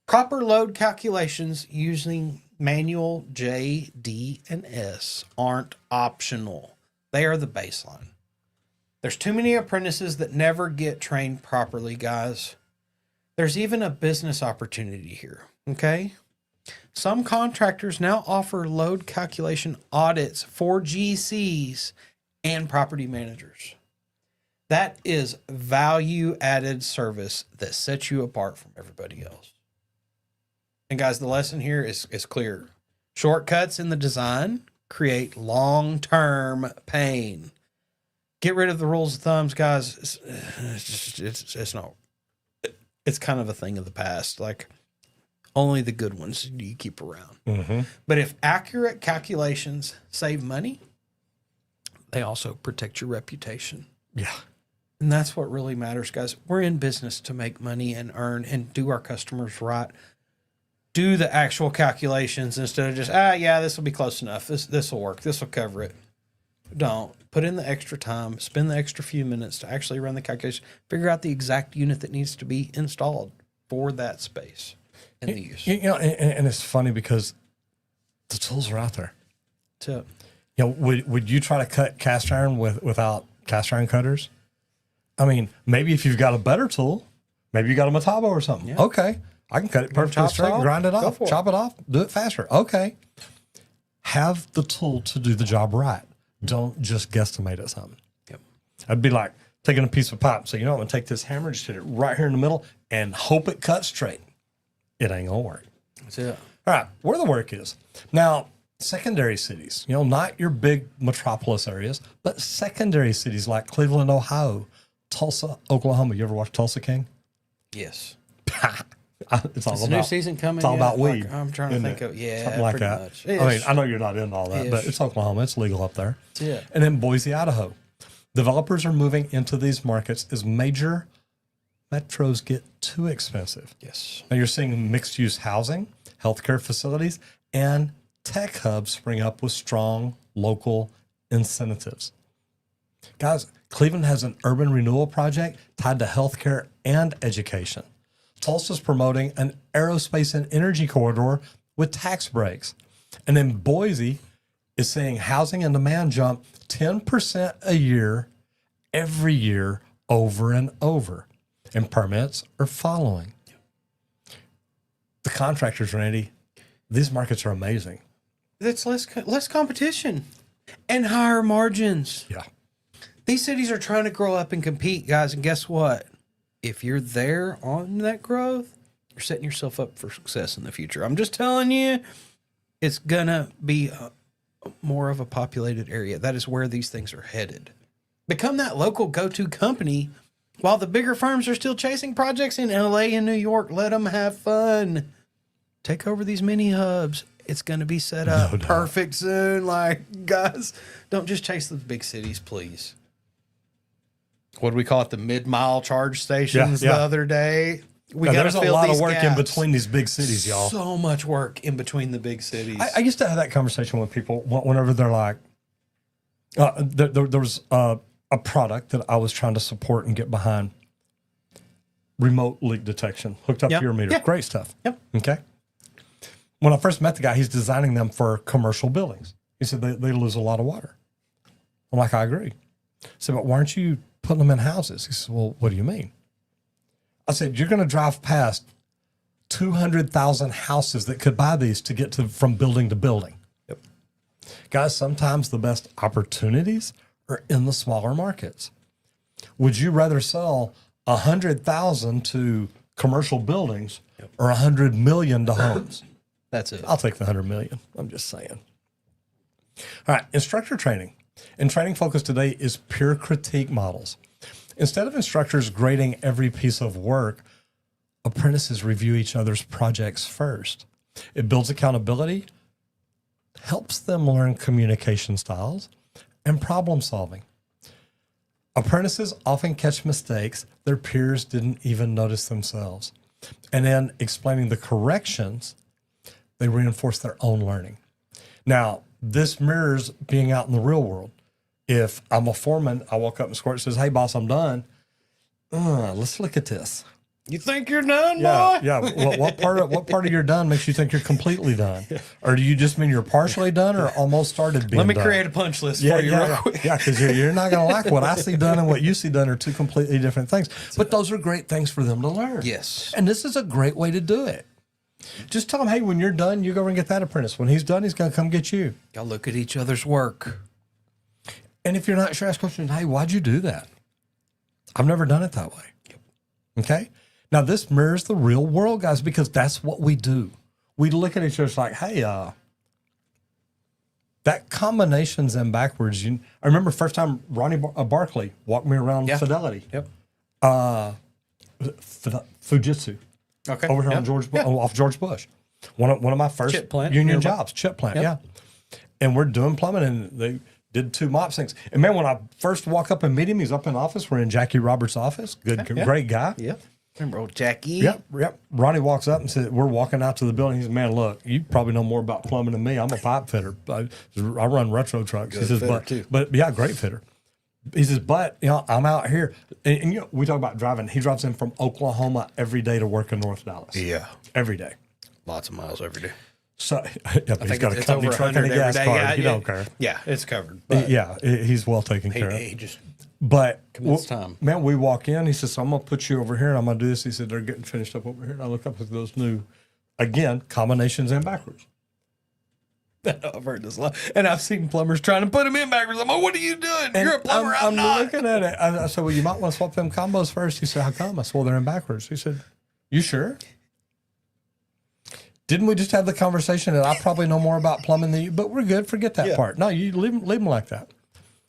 Proper load calculations using manual J, D, and S aren't optional. They are the baseline. There's too many apprentices that never get trained properly, guys. There's even a business opportunity here, okay? Some contractors now offer load calculation audits for GCs and property managers. That is value-added service that sets you apart from everybody else. And guys, the lesson here is clear. Shortcuts in the design create long-term pain. Get rid of the rules of thumbs, guys. It's not. It's kind of a thing of the past. Like, only the good ones do you keep around. Mm-hmm. But if accurate calculations save money, they also protect your reputation. Yeah. And that's what really matters, guys. We're in business to make money and earn and do our customers right. Do the actual calculations instead of just, yeah, this will be close enough. This will work. This will cover it. Don't. Put in the extra time. Spend the extra few minutes to actually run the calculation. Figure out the exact unit that needs to be installed for that space and the use. You know, and it's funny because the tools are out there. So, You know, would you try to cut cast iron without cast iron cutters? I mean, maybe if you've got a better tool, maybe you got a Metabo or something. Yeah. Okay, I can cut it perfectly chop straight, saw? grind it Go off, for it. chop it off, do it faster. Okay. Have the tool to do the job right. Don't just guesstimate at something. Yep. I'd be like taking a piece of pipe. So, you know, I'm going to take this hammer, just hit it right here in the middle and hope it cuts straight. It ain't going to work. That's it. All right, where the work is. Now, secondary cities, you know, not your big metropolis areas, but secondary cities like Cleveland, Ohio, Tulsa, Oklahoma. You ever watch Tulsa King? Yes. It's all It's a about new season coming. It's all yeah, about weed. I'm trying to isn't think it? of, yeah, something like pretty that. much. I mean, I know you're not into all that, but it's Oklahoma. It's legal up there. Yeah. And then Boise, Idaho. Developers are moving into these markets as major metros get too expensive. Yes. Now you're seeing mixed use housing, healthcare facilities, and tech hubs spring up with strong local incentives. Guys, Cleveland has an urban renewal project tied to healthcare and education. Tulsa's promoting an aerospace and energy corridor with tax breaks. And then Boise is seeing housing and demand jump 10% a year, every year, over and over. And permits are following. The contractors, Randy, these markets are amazing. That's less competition and higher margins. Yeah. These cities are trying to grow up and compete, guys. And guess what? If you're there on that growth, you're setting yourself up for success in the future. I'm just telling you, it's going to be more of a populated area. That is where these things are headed. Become that local go-to company while the bigger firms are still chasing projects in LA and New York. Let them have fun. Take over these mini hubs. It's going to be set up perfect soon. Like, guys, don't just chase the big cities, please. What do we call it? The mid-mile charge stations the other day. There's a lot of work in between these big cities, y'all. So much work in between the big cities. I used to have that conversation with people whenever they're like, there was a product that I was trying to support and get behind. Remote leak detection, hooked up to your meter. Yeah. Great stuff. Yep. Okay. When I first met the guy, he's designing them for commercial buildings. He said they lose a lot of water. I'm like, I agree. I said, but why aren't you putting them in houses? He said, well, what do you mean? I said, you're going to drive past 200,000 houses that could buy these to get from building to building. Yep. Guys, sometimes the best opportunities are in the smaller markets. Would you rather sell 100,000 to commercial buildings or 100 million to homes? That's it. I'll take the 100 million. I'm just saying. All right, instructor training. And training focus today is peer critique models. Instead of instructors grading every piece of work, apprentices review each other's projects first. It builds accountability, helps them learn communication styles, and problem solving. Apprentices often catch mistakes their peers didn't even notice themselves. And then explaining the corrections, they reinforce their own learning. Now, this mirrors being out in the real world. If I'm a foreman, I walk up and squirt says, hey, boss, I'm done. Let's look at this. You think you're done, Yeah, boy? yeah. What part of you're done makes you think you're completely done, or do you just mean you're partially done or almost started being Let me done? create a punch list Yeah, for you yeah, real quick. yeah, because you're not going to like what I see done and what you see done are two completely different things. But those are great things for them to learn. Yes. And this is a great way to do it. Just tell them, hey, when you're done, you go over and get that apprentice. When he's done, he's going to come get you. Y'all look at each other's work. And if you're not sure, ask questions. Hey, why'd you do that? I've never done it that way. Okay? Now, this mirrors the real world, guys, because that's what we do. We look at each other like, hey, that combinations and backwards. I remember first time Ronnie Barkley walked me around Fidelity. Yep. Fujitsu. Okay. Over here on off George Bush. One of my first Chip plant union nearby. jobs, chip plant, yeah. And we're doing plumbing, and they did 2 mop sinks. And man, when I first walk up and meet him, he's up in office. We're in Jackie Roberts' office. Great guy. Yep. Remember old Jackie? Yep. Ronnie walks up and said, we're walking out to the building. He says, man, look, you probably know more about plumbing than me. I'm a pipe fitter. I run retro trucks. He says, but yeah, great fitter. He says, but I'm out here. And we talk about driving. He drives in from Oklahoma every day to work in North Dallas. Yeah. Every day. Lots of miles every day. So he's got a company over truck and a 100 gas every day. card. He don't care. Yeah, it's covered. But He's well taken care of. he just But commits time. Man, we walk in. He says, so I'm going to put you over here and I'm going to do this. He said, they're getting finished up over here. And I look up at those new, again, combinations and backwards. I've heard this a lot. And I've seen plumbers trying to put them in backwards. I'm like, what are you doing? And You're a plumber. I'm not. looking at it. I said, well, you might want to swap them combos first. He said, how come? I said, well, they're in backwards. He said, you sure? Didn't we just have the conversation that I probably know more about plumbing than you? But we're good. Forget that part. No, you leave them like that.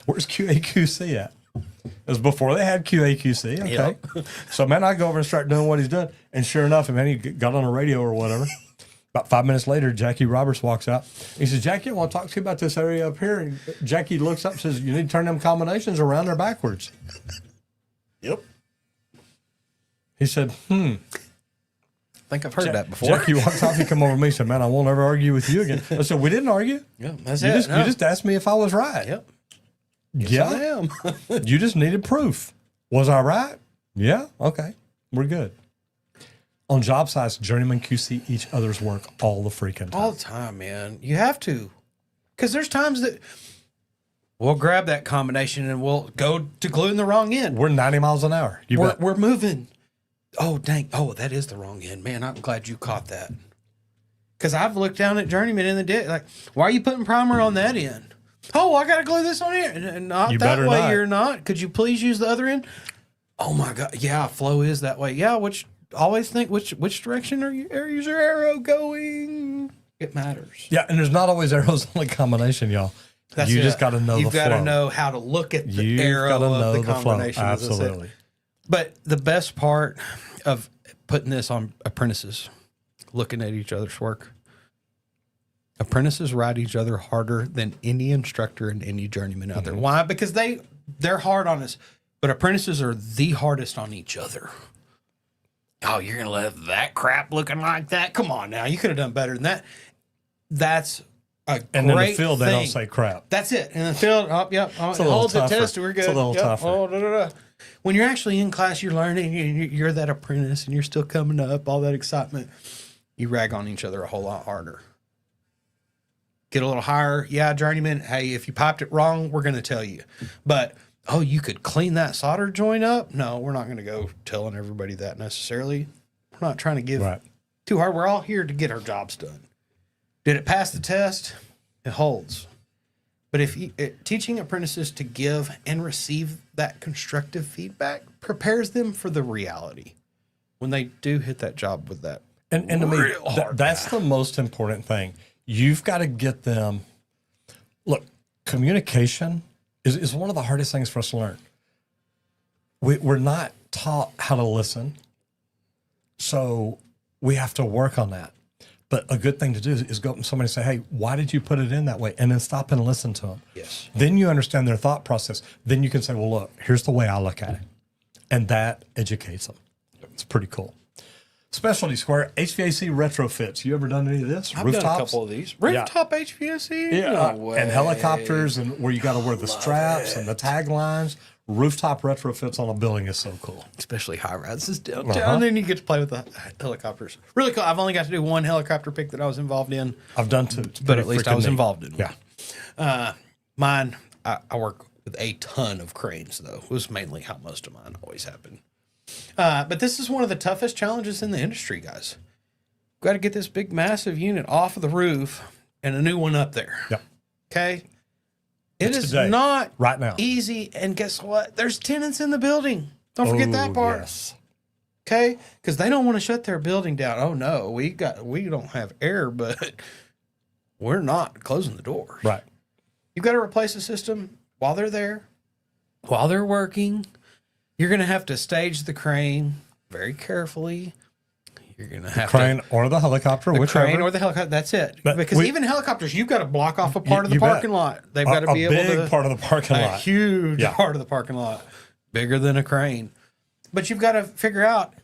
Where's QAQC at? It was before they had QAQC. Okay. Yep. So, man, I go over and start doing what he's doing. And sure enough, man, he got on the radio or whatever. About 5 minutes later, Jackie Roberts walks out. He says, Jackie, I want to talk to you about this area up here. And Jackie looks up and says, you need to turn them combinations around. They're backwards. Yep. He said, I think I've heard that before. Jackie walks off. He come over to me and said, man, I won't ever argue with you again. I said, we didn't argue. Yeah, that's You it. just asked me if I was right. Yep. Yeah. I am. You just needed proof. Was I right? Yeah. Okay. We're good. On job sites, journeymen QC each other's work all the freaking time. All the time, man. You have to. Because there's times that we'll grab that combination and we'll go to gluing the wrong end. We're 90 miles an hour. We're moving. Oh, dang. Oh, that is the wrong end. Man, I'm glad you caught that. Because I've looked down at journeyman in the day, like, why are you putting primer on that end? Oh, I got to glue this on here. And not You that better way, not. you're not. Could you please use the other end? Oh, my God. Yeah, flow is that way. Yeah, always think which direction is your arrow going? It matters. Yeah, and there's not always arrows on the combination, y'all. You just got to know the flow. You've got to know how to look at the arrow of the combination. Absolutely. But the best part of putting this on apprentices, looking at each other's work, apprentices ride each other harder than any instructor and any journeyman out there. Why? Because they're hard on us, but apprentices are the hardest on each other. Oh, you're going to let that crap looking like that? Come on now. You could have done better than that. That's a great And in the field, thing. they don't say crap. That's it. In the field, hold the test. We're good. It's a little tougher. Oh, When you're actually in class, you're learning, you're that apprentice, and you're still coming up, all that excitement. You rag on each other a whole lot harder. Get a little higher. Yeah, journeyman, hey, if you piped it wrong, we're going to tell you. But, oh, you could clean that solder joint up? No, we're not going to go telling everybody that necessarily. We're not trying to give too hard. We're all here to get our jobs done. Did it pass the test? It holds. But teaching apprentices to give and receive that constructive feedback prepares them for the reality when they do hit that job with that. And to me, that's the most important thing. You've got to get them. Look, communication is one of the hardest things for us to learn. We're not taught how to listen. So we have to work on that. But a good thing to do is go up and somebody say, hey, why did you put it in that way? And then stop and listen to them. Yes. Then you understand their thought process. Then you can say, well, look, here's the way I look at it. And that educates them. It's pretty cool. Specialty Square, HVAC retrofits. You ever done any of this? I've done a couple of these. Rooftop HVAC? Yeah. No way. And helicopters and where you got to wear the straps and the taglines. rooftop retrofits on a building is so cool. Especially high rises downtown, and you get to play with the helicopters. Really cool. I've only got to do one helicopter pick that I was involved in. I've done two, but at least I was involved in one. Yeah. Mine, I work with a ton of cranes, though. It was mainly how most of mine always happened. But this is one of the toughest challenges in the industry, guys. Got to get this big, massive unit off of the roof and a new one up there. Yep. Okay? It is today, not right now. easy. And guess what? There's tenants in the building. Don't forget that part. Yes. Okay? Because they don't want to shut their building down. Oh, no. We don't have air, but we're not closing the doors. Right. You've got to replace the system while they're there, while they're working. You're going to have to stage the crane very carefully. You're going to have crane or the helicopter, whichever. Crane or the helicopter. That's it. But because even helicopters, you've got to block off a part of the bet. parking lot. They've got to be able to. A big part of the parking lot. A huge part of the parking lot. Bigger than a crane. But you've got to figure out,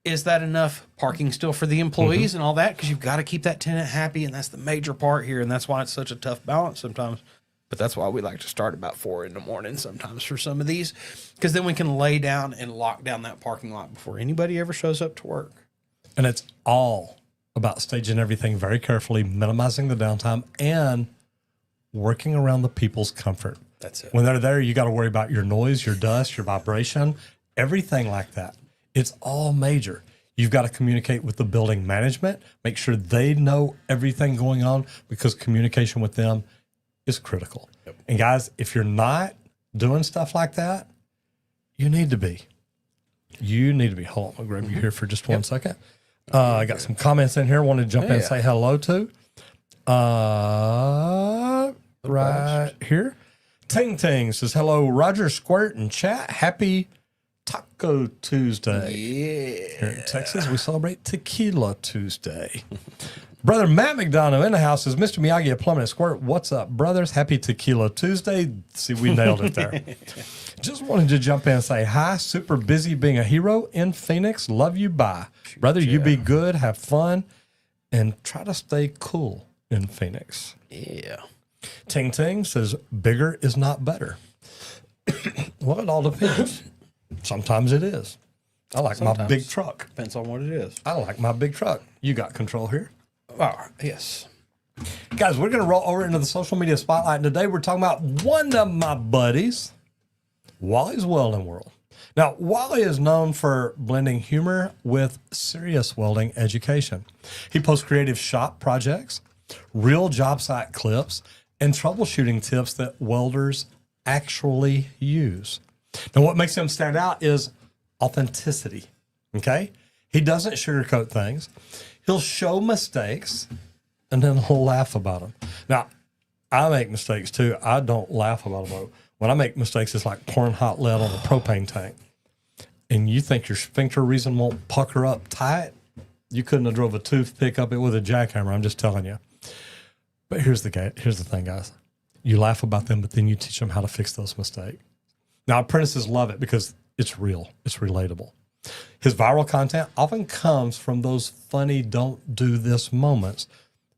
is that enough parking still for the employees and all that? Because you've got to keep that tenant happy. And that's the major part here. And that's why it's such a tough balance sometimes. But that's why we like to start about 4 a.m. sometimes for some of these. Because then we can lay down and lock down that parking lot before anybody ever shows up to work. And it's all about staging everything very carefully, minimizing the downtime, and working around the people's comfort. That's it. When they're there, you got to worry about your noise, your dust, your vibration, everything like that. It's all major. You've got to communicate with the building management, make sure they know everything going on, because communication with them is critical. Yep. And guys, if you're not doing stuff like that, you need to be. You need to be. Hold on, I'll grab you here for just 1 second. I got some comments in here. Wanted to jump in and say hello to. Right here. Ting Ting says, hello, Roger Squirt and chat. Happy Taco Tuesday. Yeah. Here in Texas, we celebrate Tequila Tuesday. Brother Matt McDonough in the house says, Mr. Miyagi of Plumbing and Squirt, what's up, brothers? Happy Tequila Tuesday. See, we nailed it there. Just wanted to jump in and say hi. Super busy being a hero in Phoenix. Love you. Bye. Brother, you be good, have fun, and try to stay cool in Phoenix. Yeah. Ting Ting says, bigger is not better. Well, it all depends. Sometimes it is. I like my big truck. Depends on what it is. I like my big truck. You got control here. Oh, yes. Guys, we're going to roll over into the social media spotlight. And today we're talking about one of my buddies, Wally's Welding World. Now, Wally is known for blending humor with serious welding education. He posts creative shop projects, real job site clips, and troubleshooting tips that welders actually use. Now, what makes him stand out is authenticity, okay? He doesn't sugarcoat things. He'll show mistakes, and then he'll laugh about them. Now, I make mistakes too. I don't laugh about them. When I make mistakes, it's like pouring hot lead on a propane tank. And you think your sphincter reason won't pucker up tight? You couldn't have drove a toothpick up it with a jackhammer. I'm just telling you. But here's the thing, guys. You laugh about them, but then you teach them how to fix those mistakes. Now, apprentices love it because it's real. It's relatable. His viral content often comes from those funny don't do this moments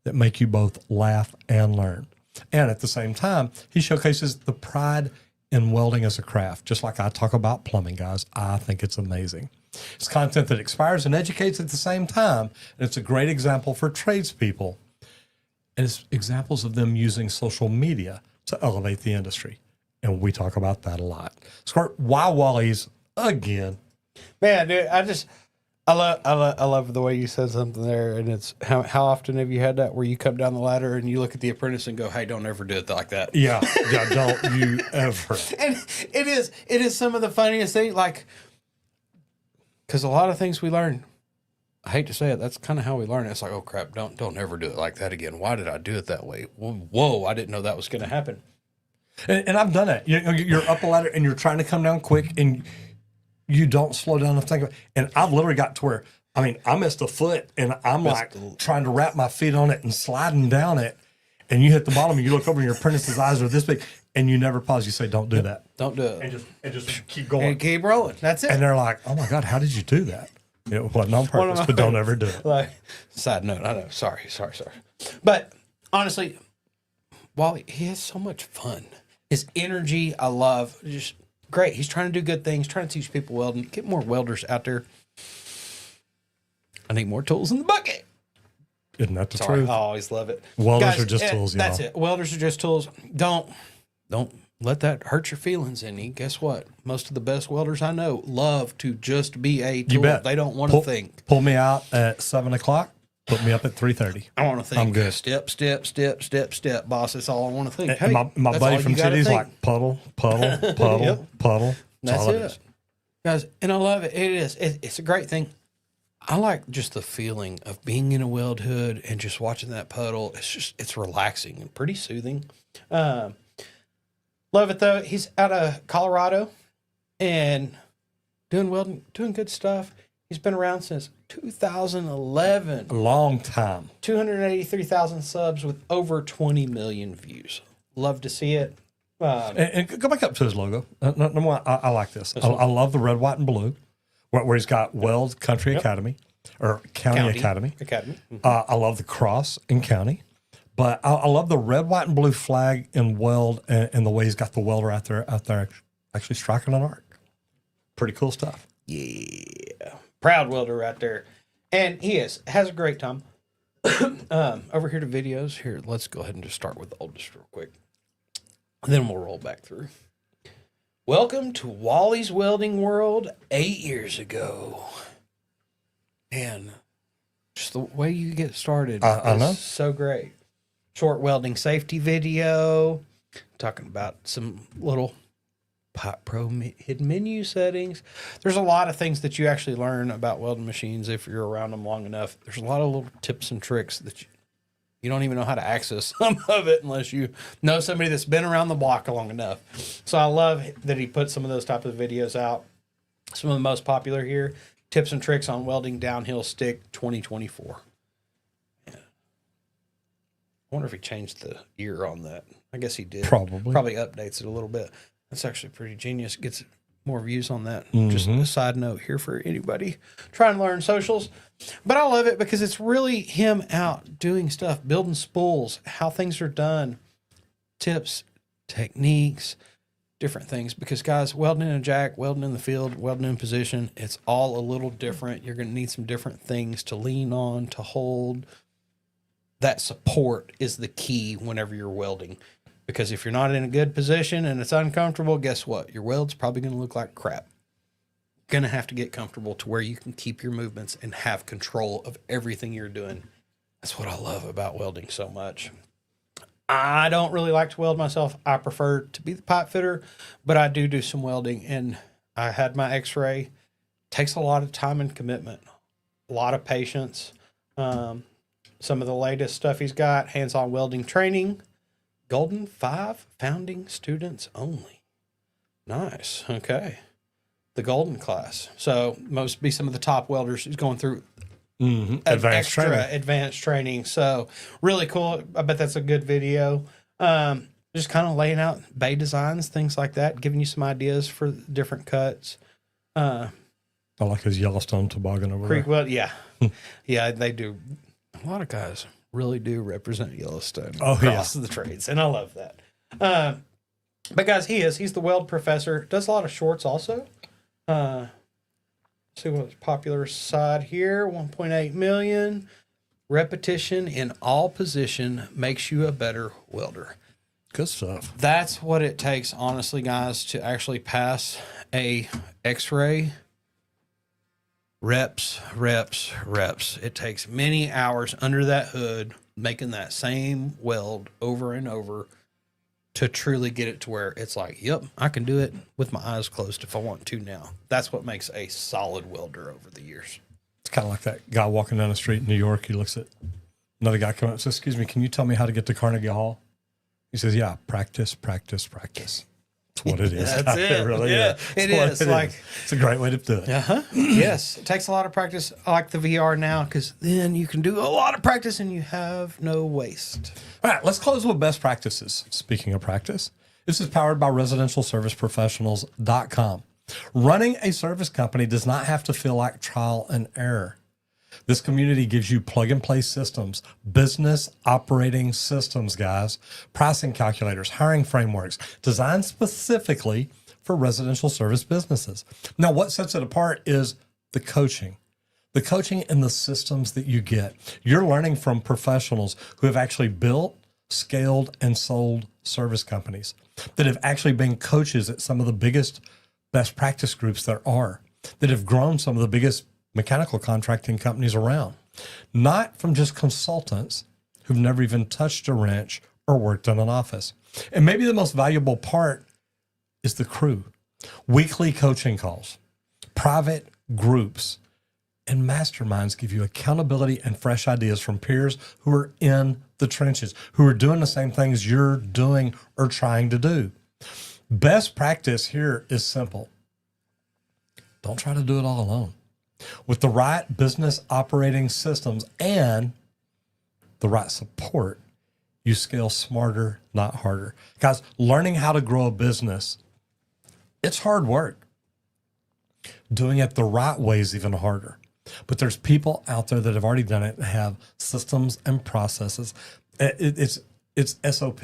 that make you both laugh and learn. And at the same time, he showcases the pride in welding as a craft. Just like I talk about plumbing, guys, I think it's amazing. It's content that inspires and educates at the same time. And it's a great example for tradespeople. And it's examples of them using social media to elevate the industry. And we talk about that a lot. Squirt, why Wally's again? Man, dude, I love the way you said something there. And it's how often have you had that where you come down the ladder and you look at the apprentice and go, hey, don't ever do it like that. Yeah, don't you ever. And it is some of the funniest thing, like, because a lot of things we learn, I hate to say it, that's kind of how we learn. It's like, oh crap, don't ever do it like that again. Why did I do it that way? Whoa, I didn't know that was going to happen. And I've done it. You're up a ladder and you're trying to come down quick and you don't slow down and think about it. And I've literally got to where, I missed a foot and I'm trying to wrap my feet on it and sliding down it. And you hit the bottom and you look over and your apprentice's eyes are this big and you never pause. You say, don't do that. Don't do it. And just keep going. And keep rolling. That's it. And they're like, oh my God, how did you do that? It wasn't on purpose, but don't ever do it. Like, side note, I know. Sorry. But honestly, Wally, he has so much fun. His energy, I love. Just great. He's trying to do good things, trying to teach people welding, get more welders out there. I need more tools in the bucket. Isn't that the Sorry, truth? I always love it. Welders Guys, are just tools, y'all. That's it. Welders are just tools. Don't let that hurt your feelings any. Guess what? Most of the best welders I know love to just be a tool. You bet. They don't want to think. Pull me out at 7 o'clock. Put me up at 3:30. I want to think. I'm good. Step, step, step, step, step, boss. That's all I want to think. And Hey, my that's buddy all from you gotta City's think. like puddle, puddle, puddle, Yep. puddle. That's all it it. is. Guys, and I love it. It is. It's a great thing. I like just the feeling of being in a weld hood and just watching that puddle. It's relaxing and pretty soothing. Love it though. He's out of Colorado and doing welding, doing good stuff. He's been around since 2011. A long time. 283,000 subs with over 20 million views. Love to see it. And go back up to his logo. Number one, I like this. I love the red, white, and blue, where he's got Weld Country Academy or County Academy. Mm-hmm. I love the cross in county, but I love the red, white, and blue flag in Weld and the way he's got the welder out there actually striking an arc. Pretty cool stuff. Yeah. Proud welder right there. And he has a great time. Over here to videos. Here, let's go ahead and just start with the oldest real quick. And then we'll roll back through. Welcome to Wally's Welding World 8 years ago. And just the way you get started I know. is so great. Short welding safety video. Talking about some little Pipe Pro hidden menu settings. There's a lot of things that you actually learn about welding machines if you're around them long enough. There's a lot of little tips and tricks that you don't even know how to access some of it unless you know somebody that's been around the block long enough. So I love that he put some of those type of videos out. Some of the most popular here, tips and tricks on welding downhill stick 2024. Yeah. I wonder if he changed the year on that. I guess he did. Probably updates it a little bit. That's actually pretty genius. Gets more views on that. Just a side note here for anybody trying to learn socials. But I love it because it's really him out doing stuff, building spools, how things are done, tips, techniques, different things. Because, guys, welding in a jack, welding in the field, welding in position, it's all a little different. You're going to need some different things to lean on, to hold. That support is the key whenever you're welding. Because if you're not in a good position and it's uncomfortable, guess what? Your weld's probably going to look like crap. Going to have to get comfortable to where you can keep your movements and have control of everything you're doing. That's what I love about welding so much. I don't really like to weld myself. I prefer to be the pipe fitter, but I do some welding. And I had my x-ray. Takes a lot of time and commitment, a lot of patience. Some of the latest stuff he's got, hands-on welding training. Golden 5 founding students only. Nice. Okay. The golden class. So most be some of the top welders who's going through advanced training. So really cool. I bet that's a good video. Just kind of laying out bay designs, things like that, giving you some ideas for different cuts. I like his Yellowstone toboggan over Creek there. weld, yeah. Yeah, they do. A lot of guys really do represent Yellowstone across the trades, and I love that. But guys, he's the weld professor. Does a lot of shorts also. See what's popular side here. 1.8 million. Repetition in all position makes you a better welder. Good stuff. That's what it takes, honestly, guys, to actually pass a X-ray. Reps. It takes many hours under that hood, making that same weld over and over to truly get it to where it's like, yep, I can do it with my eyes closed if I want to now. That's what makes a solid welder over the years. It's kind of like that guy walking down the street in New York. He looks at another guy coming up and says, "Excuse me, can you tell me how to get to Carnegie Hall?" He says, "Yeah, practice. That's what it is. That's it. It really Yeah, is. it That's is. what it's a great way to do it. Yes. It takes a lot of practice. I like the VR now because then you can do a lot of practice and you have no waste. All right, let's close with best practices. Speaking of practice, this is powered by residentialserviceprofessionals.com. Running a service company does not have to feel like trial and error. This community gives you plug-and-play systems, business operating systems, guys, pricing calculators, hiring frameworks, designed specifically for residential service businesses. Now, what sets it apart is the coaching. The coaching and the systems that you get. You're learning from professionals who have actually built, scaled, and sold service companies, that have actually been coaches at some of the biggest best practice groups there are, that have grown some of the biggest mechanical contracting companies around. Not from just consultants who've never even touched a wrench or worked in an office. And maybe the most valuable part is the crew. Weekly coaching calls, private groups, and masterminds give you accountability and fresh ideas from peers who are in the trenches, who are doing the same things you're doing or trying to do. Best practice here is simple. Don't try to do it all alone. With the right business operating systems and the right support, you scale smarter, not harder. Guys, learning how to grow a business, it's hard work. Doing it the right way is even harder. But there's people out there that have already done it and have systems and processes. It's SOP,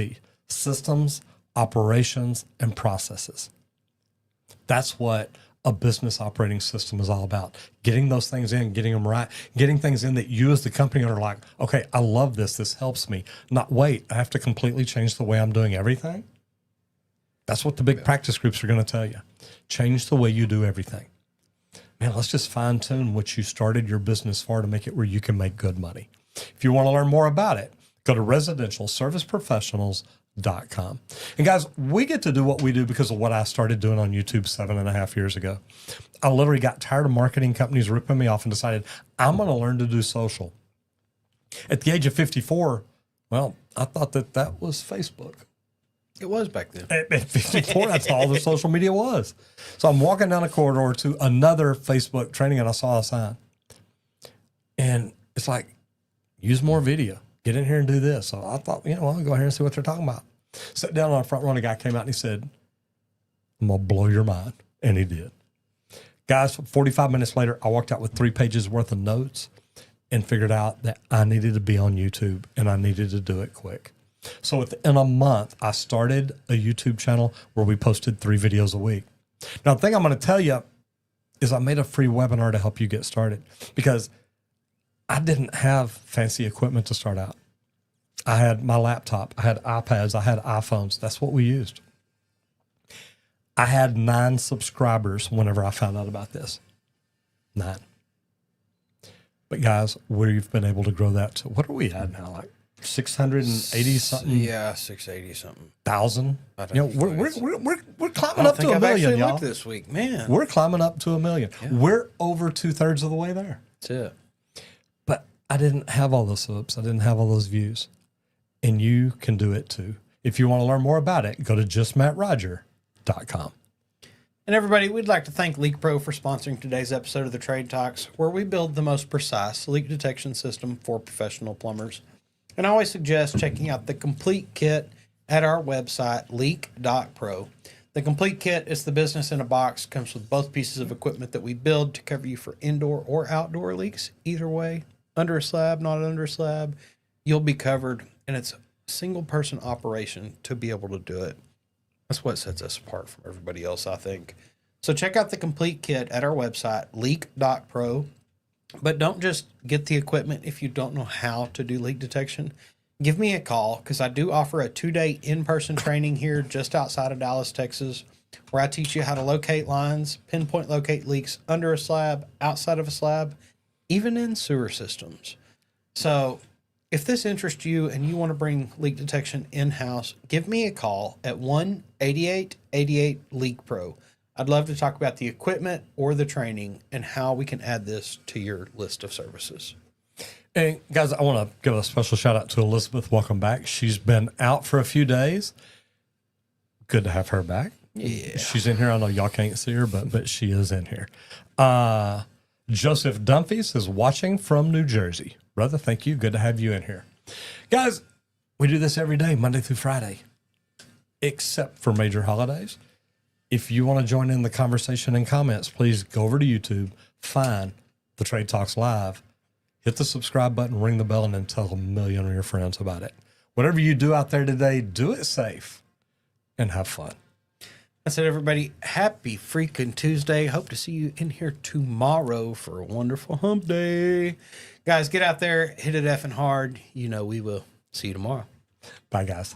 systems, operations, and processes. That's what a business operating system is all about. Getting those things in, getting them right, getting things in that you as the company are like, okay, I love this. This helps me. Not wait, I have to completely change the way I'm doing everything. That's what the big practice groups are going to tell you. Change the way you do everything. Man, let's just fine tune what you started your business for to make it where you can make good money. If you want to learn more about it, go to residentialserviceprofessionals.com. And guys, we get to do what we do because of what I started doing on YouTube 7.5 years ago. I literally got tired of marketing companies ripping me off and decided I'm going to learn to do social. At the age of 54, well, I thought that was Facebook. It was back then. At 54, that's all the social media was. So I'm walking down a corridor to another Facebook training and I saw a sign. And it's like, use more video. Get in here and do this. So I thought, I'll go here and see what they're talking about. Sat down on the front row, a guy came out and he said, I'm going to blow your mind. And he did. Guys, 45 minutes later, I walked out with 3 pages worth of notes and figured out that I needed to be on YouTube and I needed to do it quick. So within a month, I started a YouTube channel where we posted 3 videos a week. Now, the thing I'm going to tell you is I made a free webinar to help you get started because I didn't have fancy equipment to start out. I had my laptop, I had iPads, I had iPhones. That's what we used. I had 9 subscribers whenever I found out about this. 9. But guys, we've been able to grow that to, what are we at now? Like 680 something? Yeah, 680 something. Thousand? We're climbing up to I've 1 million, y'all. looked this week, man. We're climbing up to 1 million. Yeah. We're over 2/3 of the way there. That's it. But I didn't have all those subs. I didn't have all those views. And you can do it too. If you want to learn more about it, go to justmattroger.com. And everybody, we'd like to thank LeakPro for sponsoring today's episode of the Trade Talks, where we build the most precise leak detection system for professional plumbers. And I always suggest checking out the complete kit at our website, leak.pro. The complete kit is the business in a box, comes with both pieces of equipment that we build to cover you for indoor or outdoor leaks. Either way, under a slab, not under a slab, you'll be covered. And it's a single person operation to be able to do it. That's what sets us apart from everybody else, I think. So check out the complete kit at our website, leak.pro. But don't just get the equipment if you don't know how to do leak detection. Give me a call because I do offer a 2-day in-person training here just outside of Dallas, Texas, where I teach you how to locate lines, pinpoint locate leaks under a slab, outside of a slab, even in sewer systems. So if this interests you and you want to bring leak detection in-house, give me a call at 1-8888-LEAK-PRO. I'd love to talk about the equipment or the training and how we can add this to your list of services. And guys, I want to give a special shout out to Elizabeth. Welcome back. She's been out for a few days. Good to have her back. Yeah. She's in here. I know y'all can't see her, but she is in here. Joseph Dumfries is watching from New Jersey. Brother, thank you. Good to have you in here. Guys, we do this every day, Monday through Friday, except for major holidays. If you want to join in the conversation and comments, please go over to YouTube, find the Trade Talks Live, hit the subscribe button, ring the bell, and then tell 1 million of your friends about it. Whatever you do out there today, do it safe and have fun. I said, everybody, happy freaking Tuesday. Hope to see you in here tomorrow for a wonderful hump day. Guys, get out there, hit it effing hard. You know we will. See you tomorrow. Bye, guys.